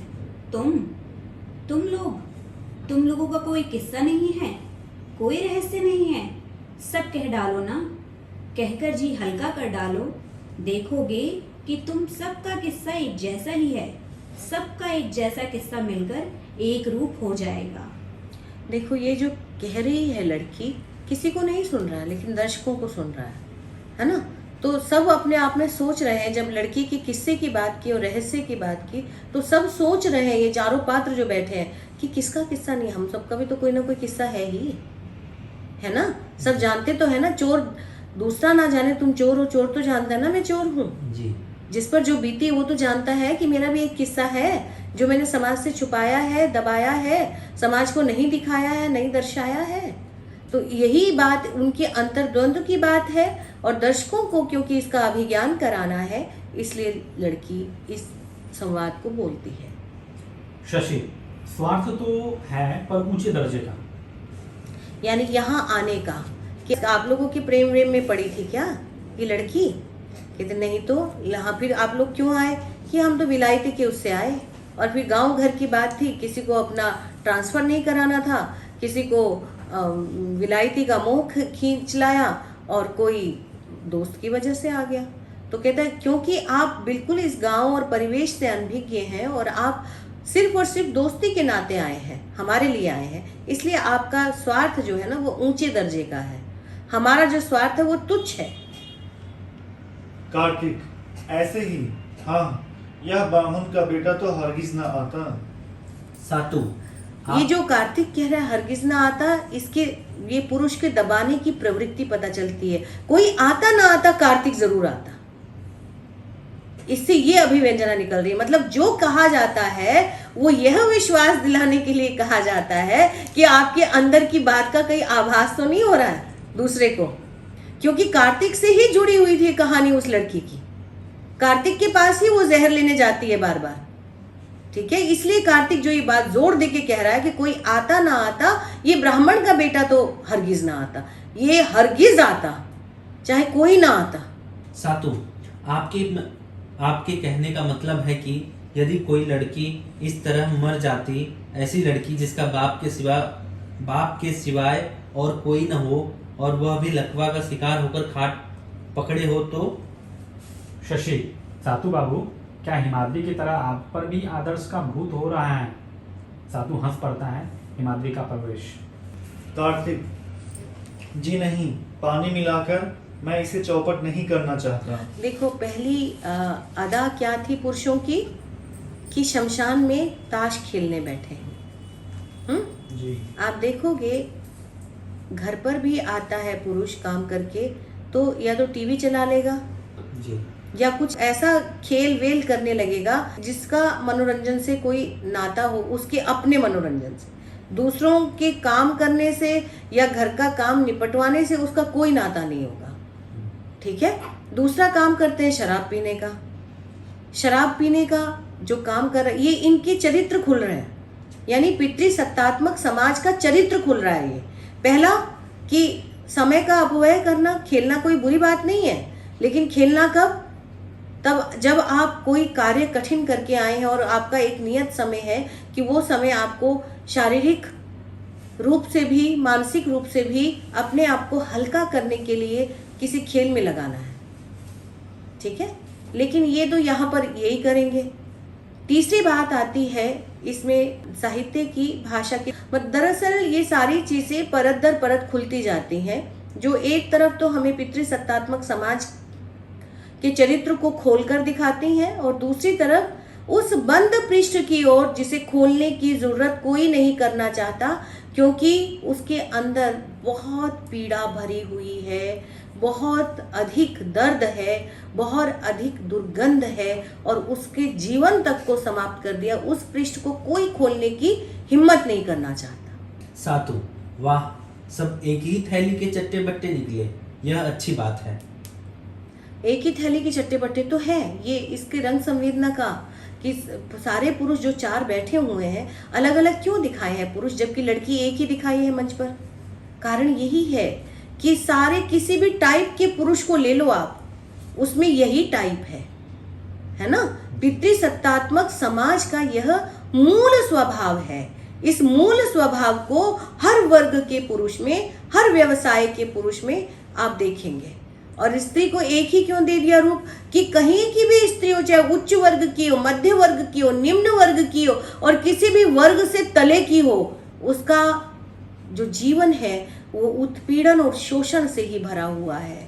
तुम लोगों का कोई किस्सा नहीं है, कोई रहस्य नहीं है। सब कह डालो ना, कहकर जी हल्का कर डालो। देखोगे कि तुम सबका किस्सा एक जैसा ही है। सबका एक जैसा किस्सा मिलकर एक रूप हो जाएगा। देखो, ये जो कह रही है लड़की, किसी को नहीं सुन रहा है, लेकिन दर्शकों को सुन रहा है ना। तो सब अपने आप में सोच रहे हैं। जब लड़की के किस्से की बात की और रहस्य की बात की, तो सब सोच रहे हैं, ये चारों पात्र जो बैठे हैं, कि किसका किस्सा नहीं। हम सबका भी तो कोई ना कोई किस्सा है ही, है ना। सब जानते तो है ना, चोर दूसरा ना जाने तुम चोर हो, चोर तो जानता है ना मैं चोर हूँ जी। जिस पर जो बीती वो तो जानता है कि मेरा भी एक किस्सा है जो मैंने समाज से छुपाया है, दबाया है, समाज को नहीं दिखाया है, नहीं दर्शाया है। तो यही बात उनके अंतर्द्वंद की बात है, और दर्शकों को क्योंकि इसका अभिज्ञान कराना है, इसलिए लड़की इस संवाद को बोलती है। शशि, स्वार्थ तो है पर ऊंचे दर्जे का। यानी यहाँ आने का कि आप लोगों की प्रेम में पड़ी थी क्या ये लड़की? कहते नहीं तो यहाँ फिर आप लोग क्यों आए? कि हम तो विलायती के उससे आए, और फिर गांव घर की बात थी, किसी को अपना ट्रांसफर नहीं कराना था, किसी को विलायती का मोह खींच लाया, और कोई दोस्त की वजह से आ गया। तो कहता है क्योंकि आप बिल्कुल इस गांव और परिवेश से अनभिज्ञ हैं, और आप सिर्फ और सिर्फ दोस्ती के नाते आए हैं, हमारे लिए आए हैं, इसलिए आपका स्वार्थ जो है ना वो ऊंचे दर्जे का है। हमारा जो स्वार्थ है वो तुच्छ है। कार्तिक, ऐसे ही हाँ, यह बामन का बेटा तो हरगिज ना आता। सातु, ये जो कार्तिक कह रहा है हरगिज ना आता, इसके ये पुरुष के दबाने की प्रवृत्ति पता चलती है। कोई आता ना आता, कार्तिक जरूर आता। इससे ये अभिव्यंजना निकल रही है। मतलब जो कहा जाता है वो यह विश्वास दिलाने के लिए कहा जाता है कि आपके अंदर की बात का कहीं आभास तो नहीं हो रहा है दूसरे को, क्योंकि कार्तिक से ही जुड़ी हुई थी कहानी उस लड़की की। कार्तिक के पास ही वो जहर लेने जाती है बार बार, ठीक है, इसलिए कार्तिक जो ये बात जोर दे के कह रहा है कि कोई आता ना आता, ये ब्राह्मण का बेटा तो हरगिज ना आता, ये हरगिज आता चाहे कोई ना आता। सातु, आपके कहने का मतलब है कि यदि कोई लड़की इस तरह मर जाती, ऐसी लड़की जिसका बाप के सिवाय और कोई न हो और वह भी लकवा का शिकार होकर खाट पकड़े हो तो? शशि, सातु बाबू, क्या हिमाद्री की तरह आप पर भी आदर्श का भूत हो रहा है? सातु हंस पड़ता है हिमाद्री का प्रवेश। कार्तिक जी नहीं, पानी मिलाकर मैं इसे चौपट नहीं करना चाहता। देखो, पहली अदा क्या थी पुरुषों की कि शमशान में ताश खेलने बैठे हैं। जी। आप देखोगे घर पर भी आता है पुरुष काम करके तो या तो टीवी चला लेगा जी, या कुछ ऐसा खेल वेल करने लगेगा जिसका मनोरंजन से कोई नाता हो, उसके अपने मनोरंजन से, दूसरों के काम करने से या घर का काम निपटवाने से उसका कोई नाता नहीं होगा। ठीक है, दूसरा काम करते हैं शराब पीने का। शराब पीने का जो काम कर रहे, ये इनके चरित्र खुल रहे हैं, यानी पितृसत्तात्मक समाज का चरित्र खुल रहा है। ये पहला कि समय का अपव्यय करना, खेलना कोई बुरी बात नहीं है, लेकिन खेलना कब? तब जब आप कोई कार्य कठिन करके आए हैं और आपका एक नियत समय है कि वो समय आपको शारीरिक रूप से भी मानसिक रूप से भी अपने आप को हल्का करने के लिए किसी खेल में लगाना है। ठीक है, लेकिन ये तो यहाँ पर यही करेंगे। तीसरी बात आती है इसमें साहित्य की, भाषा की। दरअसल ये सारी चीजें परत दर परत खुलती जाती हैं, जो एक तरफ तो हमें पितृसत्तात्मक समाज के चरित्र को खोलकर दिखाती हैं और दूसरी तरफ उस बंद पृष्ठ की ओर जिसे खोलने की जरूरत कोई नहीं करना चाहता, क्योंकि उसके अंदर बहुत पीड़ा भरी हुई है, बहुत अधिक दर्द है, बहुत अधिक दुर्गंध है और उसके जीवन तक को समाप्त कर दिया। उस पृष्ठ को कोई खोलने की हिम्मत नहीं करना चाहता। सातु, वाह, सब एक ही थैली के चट्टे बट्टे निकले, यह अच्छी बात है। एक ही थैली के चट्टे बट्टे तो है, ये इसके रंग संवेदना का कि सारे पुरुष जो चार बैठे हुए हैं अलग अलग क्यों दिखाए हैं पुरुष, जबकि लड़की एक ही दिखाई है मंच पर। कारण यही है कि सारे किसी भी टाइप के पुरुष को ले लो आप, उसमें यही टाइप है ना। पितृसत्तात्मक समाज का यह मूल स्वभाव है। इस मूल स्वभाव को हर वर्ग के पुरुष में, हर व्यवसाय के पुरुष में आप देखेंगे। और स्त्री को एक ही क्यों दे दिया रूप कि कहीं की भी स्त्री हो, चाहे उच्च वर्ग की हो, मध्य वर्ग की हो, निम्न वर्ग की हो और किसी भी वर्ग से तले की हो, उसका जो जीवन है वो उत्पीड़न और शोषण से ही भरा हुआ है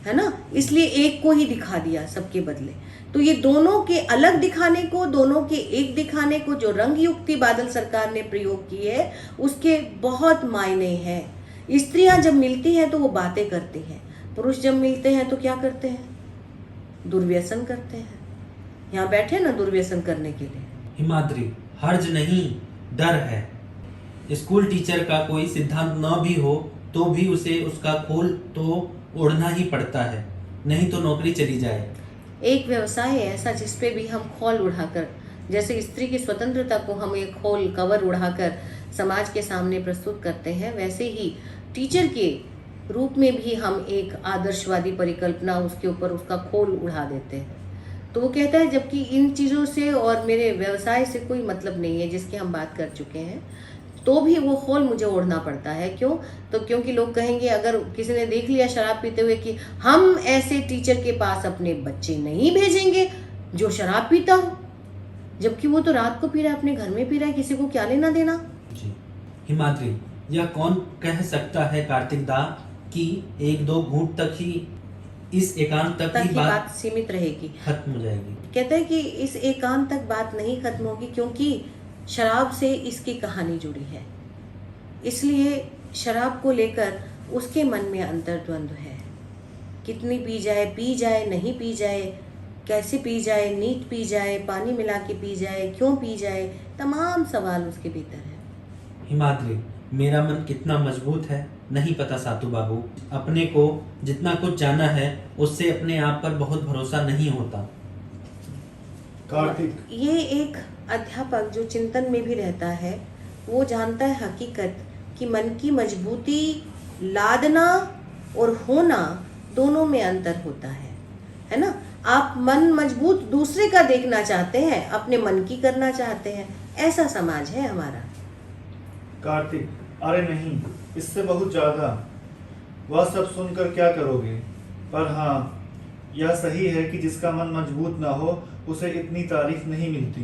ना। इसलिए एक को ही दिखा दिया सबके बदले। तो ये दोनों के अलग दिखाने को, दोनों के एक दिखाने को जो रंग युक्ति बादल सरकार ने प्रयोग की है, उसके बहुत मायने हैं। स्त्रियां जब मिलती हैं तो वो बातें करती हैं, पुरुष जब मिलते हैं तो क्या करते हैं? दुर्व्यसन करते हैं। यहाँ बैठे ना दुर्व्यसन करने के लिए। हिमाद्री, हर्ज नहीं, डर है। स्कूल टीचर का कोई सिद्धांत न भी हो तो भी उसे उसका खोल तो ओढ़ना ही पड़ता है, नहीं तो नौकरी चली जाए। एक व्यवसाय है ऐसा जिसपे भी हम खोल उड़ाकर, जैसे स्त्री की स्वतंत्रता को हम एक खोल कवर उड़ाकर समाज के सामने प्रस्तुत करते हैं, वैसे ही टीचर के रूप में भी हम एक आदर्शवादी परिकल्पना उसके ऊपर उसका खोल उड़ा देते हैं। तो वो कहता है जबकि इन चीज़ों से और मेरे व्यवसाय से कोई मतलब नहीं है, जिसकी हम बात कर चुके हैं, तो भी वो खोल मुझे ओढ़ना पड़ता है। क्यों? तो क्योंकि लोग कहेंगे, अगर किसी ने देख लिया शराब पीते हुए, कि हम ऐसे टीचर के पास अपने बच्चे नहीं भेजेंगे जो शराब पीता हो, जबकि वो तो रात को पी रहा है, अपने घर में पी रहा है, किसी को क्या लेना देना। जी हिमाद्री, यह कौन कह सकता है कार्तिक दा कि एक दो घूंट तक ही, इस एकांत तक ही बात सीमित रहेगी, खत्म हो जाएगी। कहता है कि इस एकांत तक बात नहीं खत्म होगी, क्योंकि शराब से इसकी कहानी जुड़ी है। इसलिए शराब को लेकर उसके मन में अंतर्द्वंद है। कितनी पी जाए नहीं पी जाए, कैसे पी जाए, नीट पी जाए, पानी मिला के पी जाए, क्यों पी जाए, तमाम सवाल उसके भीतर है। हिमाद्री, मेरा मन कितना मजबूत है नहीं पता सातु बाबू। अपने को जितना कुछ जाना है उससे अपने आप पर बहुत भरोसा नहीं होता। कार्तिक, ये एक अध्यापक जो चिंतन में भी रहता है वो जानता है हकीकत कि मन की मजबूती लादना और होना दोनों में अंतर होता है ना। आप मन मजबूत दूसरे का देखना चाहते हैं, अपने मन की करना चाहते हैं, ऐसा समाज है हमारा। कार्तिक, अरे नहीं, इससे बहुत ज्यादा। वह सब सुनकर क्या करोगे? पर हाँ, यह सही है कि जिसका मन मजबूत ना हो उसे इतनी तारीफ नहीं मिलती।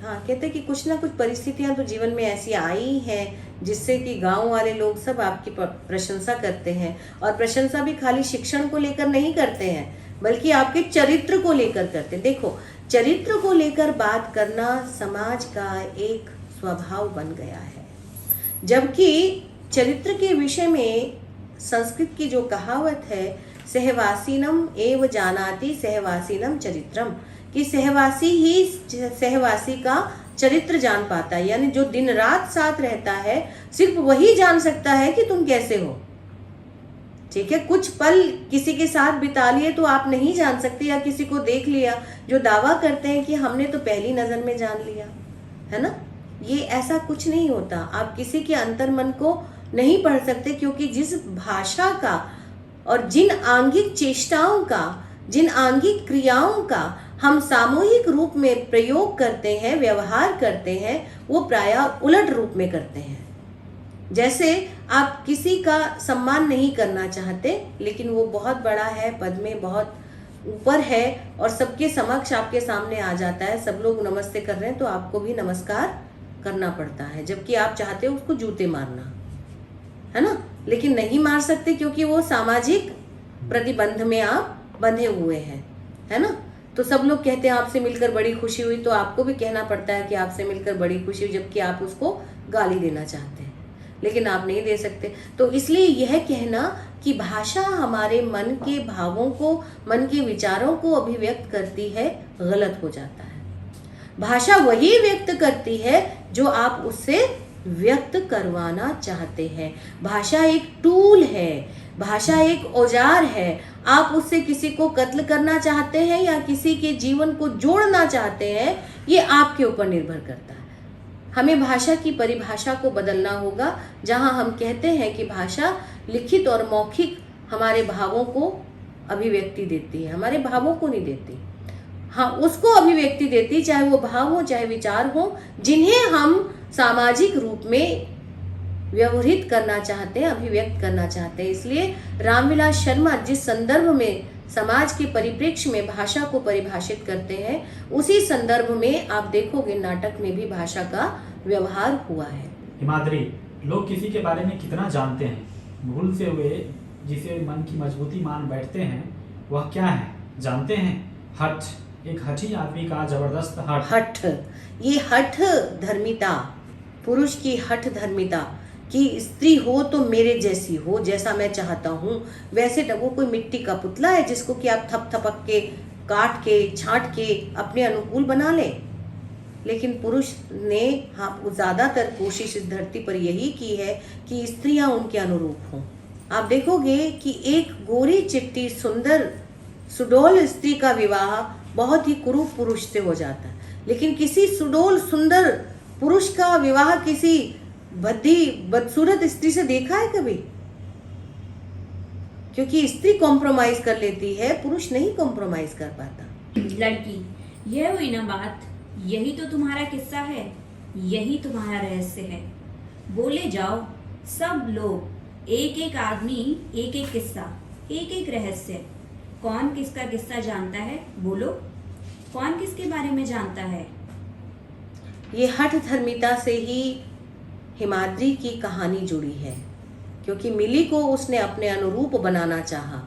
हाँ, कहते हैं कि कुछ ना कुछ परिस्थितियां तो जीवन में ऐसी आई हैं जिससे कि गांव वाले लोग सब आपकी प्रशंसा करते हैं, और प्रशंसा भी खाली शिक्षण को लेकर नहीं करते हैं बल्कि आपके चरित्र को लेकर करते हैं। देखो, चरित्र को लेकर बात करना समाज का एक स्वभाव बन गया है, जबकि चरित्र के विषय में संस्कृत की जो कहावत है, सहवासीनम एव जानाति सहवासीनम चरित्रम, कि सहवासी ही सहवासी का चरित्र जान पाता है। यानी जो दिन रात साथ रहता है सिर्फ वही जान सकता है कि तुम कैसे हो। ठीक है, कुछ पल किसी के साथ बिता लिए तो आप नहीं जान सकते, या किसी को देख लिया जो दावा करते हैं कि हमने तो पहली नजर में जान लिया, है ना। ये ऐसा कुछ नहीं होता। आप किसी के अंतर्मन को नहीं पढ़ सकते, क्योंकि जिस भाषा का और जिन आंगिक चेष्टाओं का, जिन आंगिक क्रियाओं का हम सामूहिक रूप में प्रयोग करते हैं, व्यवहार करते हैं, वो प्रायः उलट रूप में करते हैं। जैसे आप किसी का सम्मान नहीं करना चाहते, लेकिन वो बहुत बड़ा है, पद में बहुत ऊपर है, और सबके समक्ष आपके सामने आ जाता है, सब लोग नमस्ते कर रहे हैं तो आपको भी नमस्कार करना पड़ता है, जबकि आप चाहते हो उसको जूते मारना, है ना, लेकिन नहीं मार सकते क्योंकि वो सामाजिक प्रतिबंध में आप बंधे हुए हैं, है ना। तो सब लोग कहते हैं आपसे मिलकर बड़ी खुशी हुई, तो आपको भी कहना पड़ता है कि आपसे मिलकर बड़ी खुशी हुई, जबकि आप उसको गाली देना चाहते हैं, लेकिन आप नहीं दे सकते। तो इसलिए यह कहना कि भाषा हमारे मन के भावों को, मन के विचारों को अभिव्यक्त करती है, गलत हो जाता है। भाषा वही व्यक्त करती है जो आप उससे व्यक्त करवाना चाहते हैं। भाषा एक टूल है, भाषा एक औजार है। आप उससे किसी को कत्ल करना चाहते हैं या किसी के जीवन को जोड़ना चाहते हैं, ये आपके ऊपर निर्भर करता है। हमें भाषा की परिभाषा को बदलना होगा। जहां हम कहते हैं कि भाषा लिखित और मौखिक हमारे भावों को अभिव्यक्ति देती है, हमारे भावों को नहीं देती। हाँ, उसको अभिव्यक्ति देती, चाहे वो भाव हो चाहे विचार हो, जिन्हें हम सामाजिक रूप में व्यवहित करना चाहते हैं, अभिव्यक्त करना चाहते हैं। इसलिए रामविलास शर्मा जिस संदर्भ में समाज के परिप्रेक्ष्य में भाषा को परिभाषित करते हैं, उसी संदर्भ में आप देखोगे नाटक में भी भाषा का व्यवहार हुआ है। हिमाद्री, लोग किसी के बारे में कितना जानते हैं? भूल से हुए जिसे मन की मजबूती मान बैठते हैं, वह क्या है जानते हैं? हठ, एक हठी आदमी का जबरदस्त हठ। ये हठ धर्मिता, पुरुष की हठ धर्मिता कि स्त्री हो तो मेरे जैसी हो, जैसा मैं चाहता हूँ वैसे। वो कोई मिट्टी का पुतला है जिसको कि आप थप थपक के, काट के, छांट के अपने अनुकूल बना लें। लेकिन पुरुष ने ज्यादातर कोशिश इस धरती पर यही की है कि स्त्रियां उनके अनुरूप हों। आप देखोगे कि एक गोरी चिट्टी सुंदर सुडौल स्त्री का विवाह बहुत ही कुरूप पुरुष से हो जाता है, लेकिन किसी सुडौल सुंदर पुरुष का विवाह किसी भद्दी बदसूरत स्त्री से देखा है कभी? क्योंकि स्त्री कॉम्प्रोमाइज कर लेती है, पुरुष नहीं कॉम्प्रोमाइज कर पाता। लड़की, यह हुई ना बात, यही तो तुम्हारा किस्सा है, यही तुम्हारा रहस्य है। बोले जाओ सब लोग, एक एक आदमी एक एक किस्सा, एक एक रहस्य। कौन किसका किस्सा जानता है? बोलो, कौन किसके बारे में जानता है? ये हठ धर्मिता से ही हिमाद्री की कहानी जुड़ी है, क्योंकि मिली को उसने अपने अनुरूप बनाना चाहा।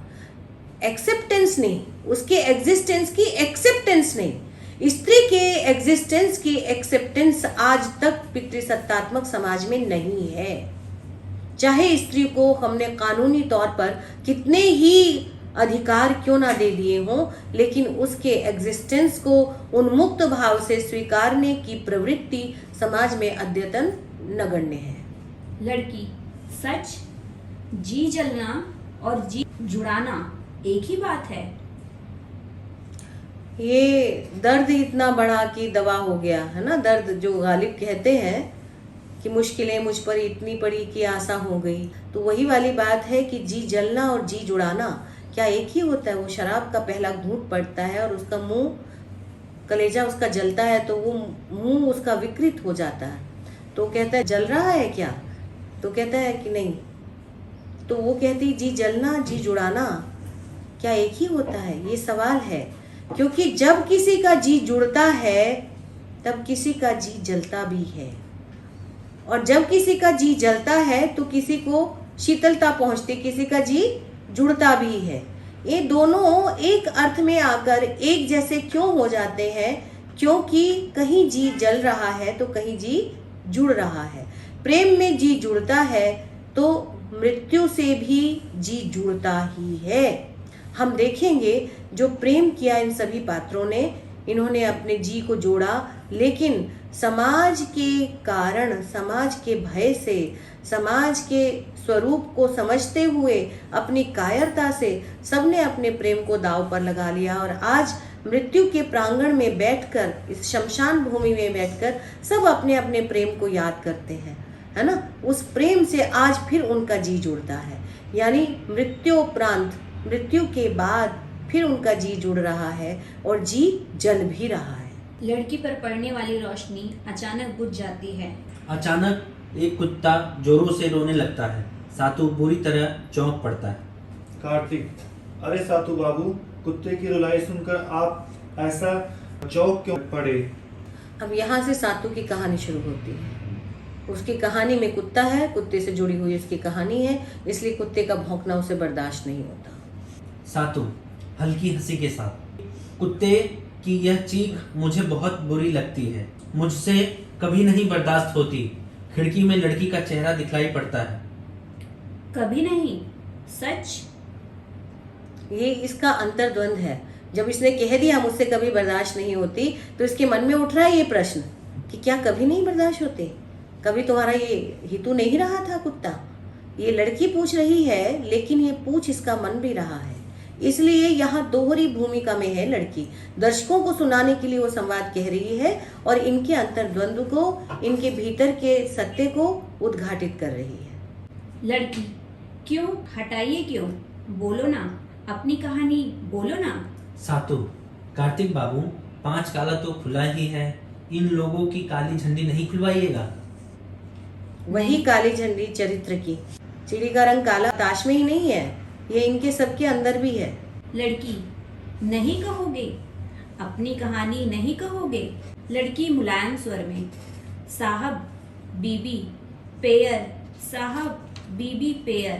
एक्सेप्टेंस नहीं, उसके एग्जिस्टेंस की एक्सेप्टेंस नहीं। स्त्री के एग्जिस्टेंस की एक्सेप्टेंस आज तक पितृसत्तात्मक समाज में नहीं है। चाहे स्त्री को हमने कानूनी तौर पर कितने ही अधिकार क्यों ना दे दिए हों, लेकिन उसके एग्जिस्टेंस को उन्मुक्त भाव से स्वीकारने की प्रवृत्ति समाज में अद्यतन नगण्य है। लड़की, सच, जी जलना और जी जुड़ाना एक ही बात है। ये दर्द इतना बड़ा कि दवा हो गया है ना। दर्द जो गालिब कहते हैं कि मुश्किलें मुझ पर इतनी पड़ी कि आसा हो गई, तो वही वाली बात है कि जी जलना और जी जुड़ाना क्या एक ही होता है। वो शराब का पहला घूंट पड़ता है और उसका मुंह, कलेजा उसका जलता है तो वो मुंह उसका विकृत हो जाता है। तो कहता है जल रहा है क्या, तो कहता है कि नहीं। तो वो कहती जी जलना जी जुड़ाना क्या एक ही होता है, ये सवाल है। क्योंकि जब किसी का जी जुड़ता है तब किसी का जी जलता भी है, और जब किसी का जी जलता है तो किसी को शीतलता पहुंचती, किसी का जी जुड़ता भी है। ये दोनों एक अर्थ में आकर एक जैसे क्यों हो जाते हैं, क्योंकि कहीं जी जल रहा है तो कहीं जी जुड़ रहा है। प्रेम में जी जुड़ता है तो मृत्यु से भी जी जुड़ता ही है। हम देखेंगे जो प्रेम किया इन सभी पात्रों ने, इन्होंने अपने जी को जोड़ा, लेकिन समाज के कारण, समाज के भय से, समाज के स्वरूप को समझते हुए अपनी कायरता से सबने अपने प्रेम को दांव पर लगा लिया। और आज मृत्यु के प्रांगण में बैठकर, इस शमशान भूमि में बैठकर सब अपने अपने प्रेम को याद करते हैं, है ना। उस प्रेम से आज फिर उनका जी जुड़ता है, यानी मृत्योपरांत, मृत्यु के बाद फिर उनका जी जुड़ रहा है और जी जल भी रहा है। लड़की पर पड़ने वाली रोशनी अचानक बुझ जाती है। अचानक एक कुत्ता जोरों से रोने लगता है। सातू बुरी तरह चौंक पड़ता है। कार्तिक, अरे सातू बाबू, कुत्ते की रुलाई सुनकर आप ऐसा चौंक क्यों पड़े? अब यहाँ से सातू की कहानी शुरू होती है। उसकी कहानी में कुत्ता है, कुत्ते से जुड़ी हुई उसकी कहानी है, इसलिए कुत्ते का भौंकना उसे बर्दाश्त नहीं होता। सातू हल्की हंसी के साथ, कुत्ते की यह चीख मुझे बहुत बुरी लगती है, मुझसे कभी नहीं बर्दाश्त होती। खिड़की में लड़की का चेहरा दिखलाई पड़ता है। कभी नहीं, सच? ये इसका अंतर्द्वंद है। जब इसने कह दिया मुझसे कभी बर्दाश्त नहीं होती, तो इसके मन में उठ रहा है ये प्रश्न कि क्या कभी नहीं बर्दाश्त होते? कभी तुम्हारा ये हितू नहीं रहा था कुत्ता? ये लड़की पूछ रही है, लेकिन ये पूछ इसका मन भी रहा है। इसलिए यहाँ दोहरी भूमिका में है लड़की। दर्शकों को सुनाने के लिए वो संवाद कह रही है और इनके अंतर्द्वंद को, इनके भीतर के सत्य को उद्घाटित कर रही है। लड़की, क्यों हटाइए, क्यों? बोलो ना, अपनी कहानी बोलो ना। सातू, कार्तिक बाबू, 5 काला तो खुला ही है, इन लोगों की काली झंडी नहीं खुलवाइएगा। वही काली झंडी चरित्र की। चिड़ी का रंग काला ताश में ही नहीं है, ये इनके सबके अंदर भी है। लड़की, नहीं कहोगे? अपनी कहानी नहीं कहोगे? लड़की मुलायम स्वर में, साहब बीबी पेयर, साहब बीबी पेयर,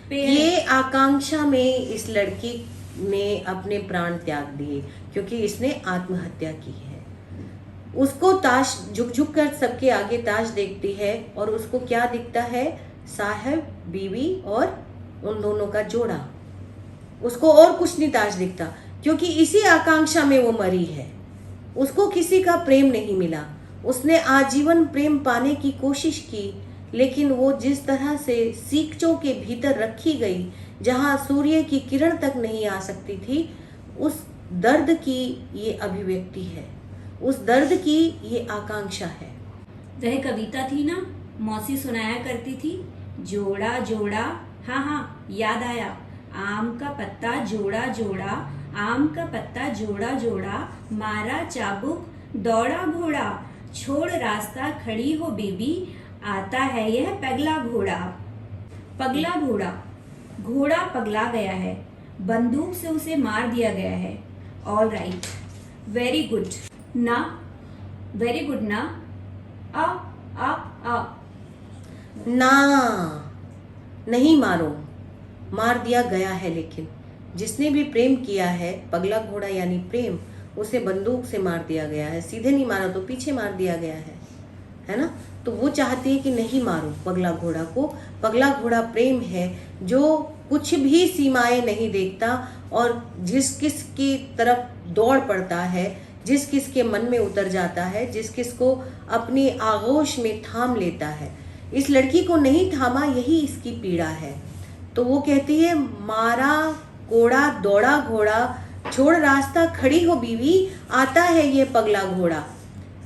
पेयर। ये आकांक्षा में इस लड़की ने अपने प्राण त्याग दिए, क्योंकि इसने आत्महत्या की है। उसको ताश झुक झुक कर सबके आगे ताश देखती है और उसको क्या दिखता है? साहब बीवी और उन दोनों का जोड़ा। उसको और कुछ नहीं ताश दिखता, क्योंकि इसी आकांक्षा में वो मरी है। उसको किसी का प्रेम नहीं मिला। उसने आजीवन प्रेम पाने की कोशिश की, लेकिन वो जिस तरह से सीकचों के भीतर रखी गई, जहाँ सूर्य की किरण तक नहीं आ सकती थी, उस दर्द की ये अभिव्यक्ति है, उस दर्द की ये आकांक्षा है। वह कविता थी ना, मौसी सुनाया करती थी, जोड़ा जोड़ा, हाँ हाँ याद आया, आम का पत्ता जोड़ा जोड़ा, आम का पत्ता जोड़ा जोड़ा, मारा चाबुक दौड़ा घोड़ा, छोड़ रास्ता खड़ी हो बेबी, आता है यह पगला घोड़ा। पगला घोड़ा, घोड़ा पगला गया है, बंदूक से उसे मार दिया गया है। ऑल राइट, वेरी गुड ना, वेरी गुड ना। आ आ आ ना, नहीं मारो, मार दिया गया है। लेकिन जिसने भी प्रेम किया है, पगला घोड़ा यानी प्रेम, उसे बंदूक से मार दिया गया है। सीधे नहीं मारा तो पीछे मार दिया गया है ना। तो वो चाहती है कि नहीं मारो पगला घोड़ा को। पगला घोड़ा प्रेम है जो कुछ भी सीमाएं नहीं देखता और जिस किस की तरफ दौड़ पड़ता है, जिस किस के मन में उतर जाता है, जिस किस को अपनी आगोश में थाम लेता है। इस लड़की को नहीं थामा, यही इसकी पीड़ा है। तो वो कहती है, मारा कोड़ा दौड़ा घोड़ा, छोड़ रास्ता खड़ी हो बीवी, आता है ये पगला घोड़ा।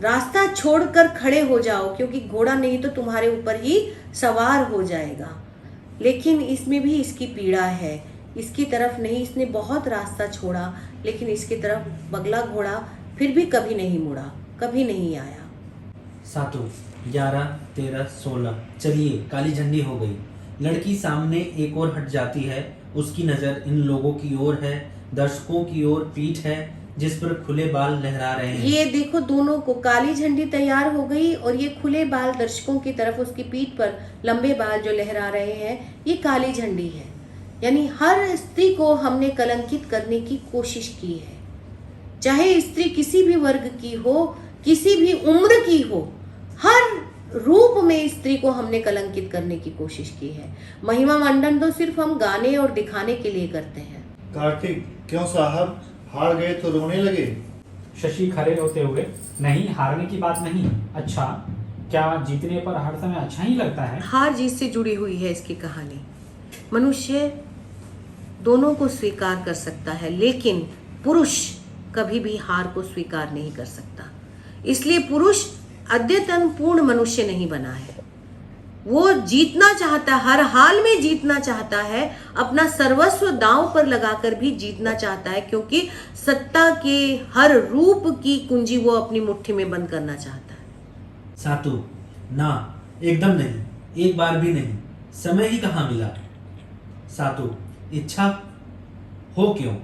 रास्ता छोड़कर खड़े हो जाओ, क्योंकि घोड़ा नहीं तो तुम्हारे ऊपर ही सवार हो जाएगा। लेकिन इसमें भी इसकी पीड़ा है, इसकी तरफ नहीं, इसने बहुत रास्ता छोड़ा लेकिन इसकी तरफ पगला घोड़ा फिर भी कभी नहीं मुड़ा, कभी नहीं आया। सातों 11, 13, 16 चलिए काली झंडी हो गई। लड़की सामने एक और हट जाती है, उसकी नज़र इन लोगों की ओर है, दर्शकों की ओर पीठ है जिस पर खुले बाल लहरा रहे हैं। ये देखो दोनों को काली झंडी तैयार हो गई और ये खुले बाल दर्शकों की तरफ, उसकी पीठ पर लंबे बाल जो लहरा रहे हैं, ये काली झंडी है। यानी हर स्त्री को हमने कलंकित करने की कोशिश की है, चाहे स्त्री किसी भी वर्ग की हो, किसी भी उम्र की हो, हर रूप में स्त्री को हमने कलंकित करने की कोशिश की है। महिमा मंडन तो सिर्फ हम गाने और दिखाने के लिए करते हैं। कार्तिक, क्यों साहब, हार गए तो रोने लगे? शशि खड़े होते हुए, नहीं हारने की बात नहीं। अच्छा, क्या जीतने पर हर समय अच्छा ही लगता है? हार जीत से जुड़ी हुई है इसकी कहानी। मनुष्य दोनों को स्वीकार कर सकता है, लेकिन पुरुष कभी भी हार को स्वीकार नहीं कर सकता। इसलिए पुरुष अद्यतन पूर्ण मनुष्य नहीं बना है। वो जीतना चाहता है, हर हाल में जीतना चाहता है, अपना सर्वस्व दांव पर लगाकर भी जीतना चाहता है, क्योंकि सत्ता के हर रूप की कुंजी वो अपनी मुट्ठी में बंद करना चाहता है। सातु ना, एकदम नहीं, एक बार भी नहीं। समय ही कहाँ मिला? सातु, इच्छा हो क्यों?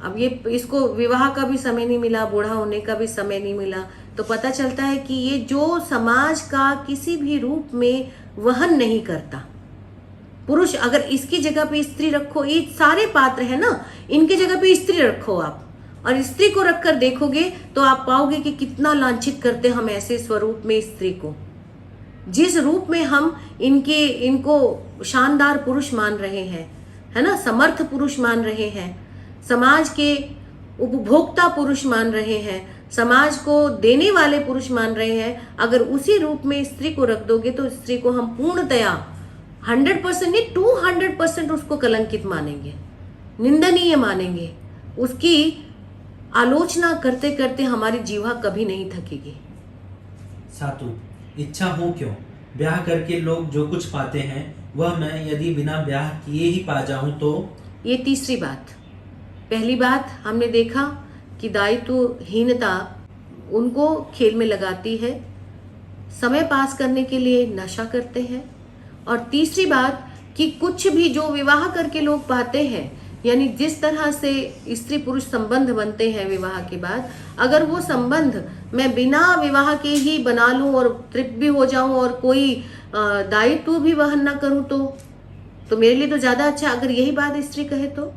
अब ये इसको विवाह का भी समय नहीं मिला, बूढ़ा होने का भी समय नहीं मिला, तो पता चलता है कि ये जो समाज का किसी भी रूप में वहन नहीं करता। पुरुष, अगर इसकी जगह पे स्त्री रखो, ये सारे पात्र है ना, इनकी जगह पे स्त्री रखो आप, और स्त्री को रखकर देखोगे तो आप पाओगे कि कितना लांछित करते हम ऐसे स्वरूप में स्त्री को। जिस रूप में हम इनको शानदार पुरुष मान रहे हैं, है ना, समर्थ पुरुष मान रहे हैं, समाज के उपभोक्ता पुरुष मान रहे हैं, समाज को देने वाले पुरुष मान रहे हैं, अगर उसी रूप में स्त्री को रख दोगे तो स्त्री को हम पूर्णतया 100% नहीं 200% उसको कलंकित मानेंगे, निंदनीय मानेंगे। उसकी आलोचना करते करते हमारी जीवा कभी नहीं थकेगी। सातु, इच्छा हो क्यों? ब्याह करके लोग जो कुछ पाते हैं वह मैं यदि बिना ब्याह किए ही पा जाऊं तो? ये तीसरी बात। पहली बात हमने देखा कि दायित्वहीनता उनको खेल में लगाती है, समय पास करने के लिए नशा करते हैं। और तीसरी बात कि कुछ भी जो विवाह करके लोग पाते हैं, यानी जिस तरह से स्त्री पुरुष संबंध बनते हैं विवाह के बाद, अगर वो संबंध मैं बिना विवाह के ही बना लूं और तृप्त भी हो जाऊं और कोई दायित्व भी वहन ना करूं तो मेरे लिए तो ज्यादा अच्छा। अगर यही बात स्त्री कहे तो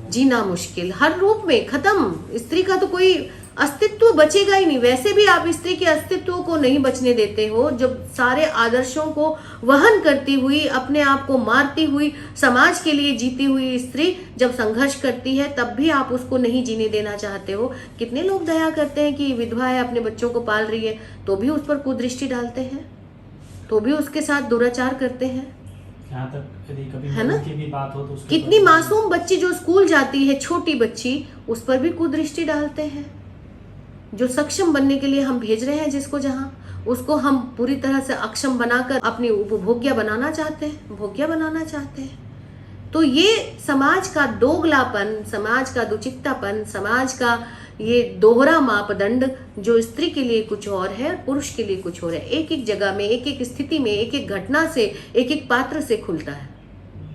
जीना मुश्किल, हर रूप में खत्म। स्त्री का तो कोई अस्तित्व बचेगा ही नहीं। वैसे भी आप स्त्री के अस्तित्व को नहीं बचने देते हो। जब सारे आदर्शों को वहन करती हुई, अपने आप को मारती हुई, समाज के लिए जीती हुई स्त्री जब संघर्ष करती है, तब भी आप उसको नहीं जीने देना चाहते हो। कितने लोग दया करते हैं कि विधवा है, अपने बच्चों को पाल रही है, तो भी उस पर कुदृष्टि डालते हैं, तो भी उसके साथ दुराचार करते हैं। यहाँ तक यदि कभी है ना? की भी बात हो तो उसके कितनी ऊपर- मासूम बच्ची जो स्कूल जाती है, छोटी बच्ची, उस पर भी कुदृष्टि डालते हैं। जो सक्षम बनने के लिए हम भेज रहे हैं जिसको, जहां उसको हम पूरी तरह से अक्षम बनाकर अपनी उपभोग्या बनाना चाहते हैं, भोग्या बनाना चाहते हैं। तो ये समाज का दोगलापन, समाज का दुचित्तापन, समाज का ये दोहरा मापदंड जो स्त्री के लिए कुछ और है, पुरुष के लिए कुछ और है, एक एक जगह में, एक एक स्थिति में, एक एक घटना से, एक एक पात्र से खुलता है।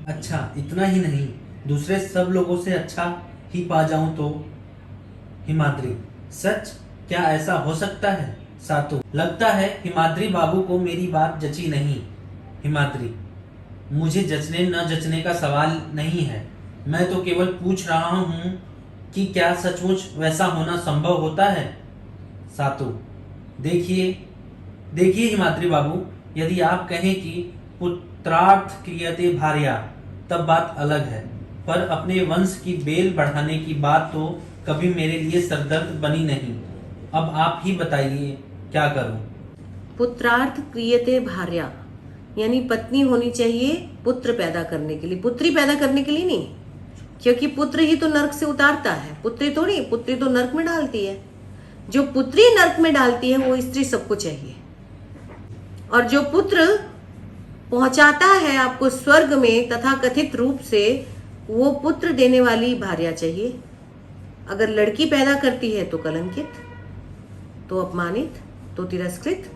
अच्छा, इतना ही नहीं, दूसरे सब लोगों से अच्छा ही पा जाऊं तो? हिमाद्री, सच? क्या ऐसा हो सकता है? सातु, लगता है हिमाद्री बाबू को मेरी बात जची नहीं। हिमाद्री, मुझे जचने न जचने का सवाल नहीं है, मैं तो केवल पूछ रहा हूँ कि क्या सचमुच वैसा होना संभव होता है? सातु, देखिए हिमाद्री बाबू, यदि आप कहें कि पुत्रार्थ क्रियते भार्या, तब बात अलग है, पर अपने वंश की बेल बढ़ाने की बात तो कभी मेरे लिए सरदर्द बनी नहीं। अब आप ही बताइए क्या करूं? पुत्रार्थ क्रियते भार्या, यानी पत्नी होनी चाहिए पुत्र पैदा करने के लिए, पुत्री पैदा करने के लिए नहीं। क्योंकि पुत्र ही तो नरक से उतारता है, पुत्री थोड़ी, पुत्री तो नरक में डालती है। जो पुत्री नरक में डालती है वो स्त्री सबको चाहिए, और जो पुत्र पहुंचाता है आपको स्वर्ग में तथा कथित रूप से, वो पुत्र देने वाली भार्या चाहिए। अगर लड़की पैदा करती है तो कलंकित, तो अपमानित, तो तिरस्कृत,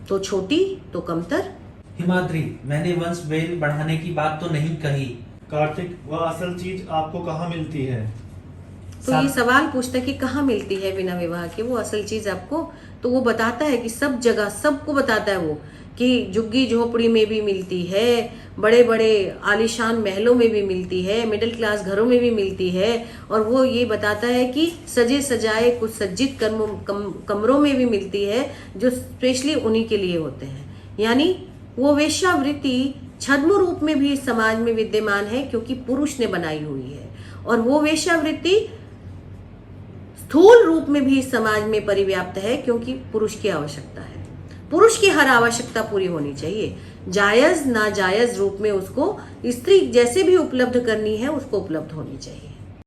तो छोटी, तो कमतर। हिमाद्री, मैंने वंश वेल बढ़ाने की बात तो नहीं कही। कार्तिक, वह असल चीज आपको कहाँ मिलती है? तो ये सवाल पूछता है कि कहाँ मिलती है बिना विवाह के वो असल चीज आपको, तो वो बताता है कि सब जगह, सबको बताता है वो कि झुग्गी झोपड़ी में भी मिलती है, बड़े बड़े आलीशान महलों में भी मिलती है, मिडिल क्लास घरों में भी मिलती है, और वो ये बताता है कि सजे सजाए कुछ सज्जित कमरों में भी मिलती है, जो स्पेशली उन्हीं के लिए होते हैं। यानी वो वेश्यावृत्ति छद्म रूप में भी समाज में विद्यमान है, क्योंकि पुरुष ने बनाई हुई है, और वो वेश्यावृत्ति स्थूल रूप में भी समाज में परिव्याप्त है, क्योंकि पुरुष की आवश्यकता है। पुरुष की हर आवश्यकता पूरी होनी चाहिए, जायज नाजायज रूप में उसको स्त्री जैसे भी उपलब्ध करनी है उसको उपलब्ध होनी चाहिए।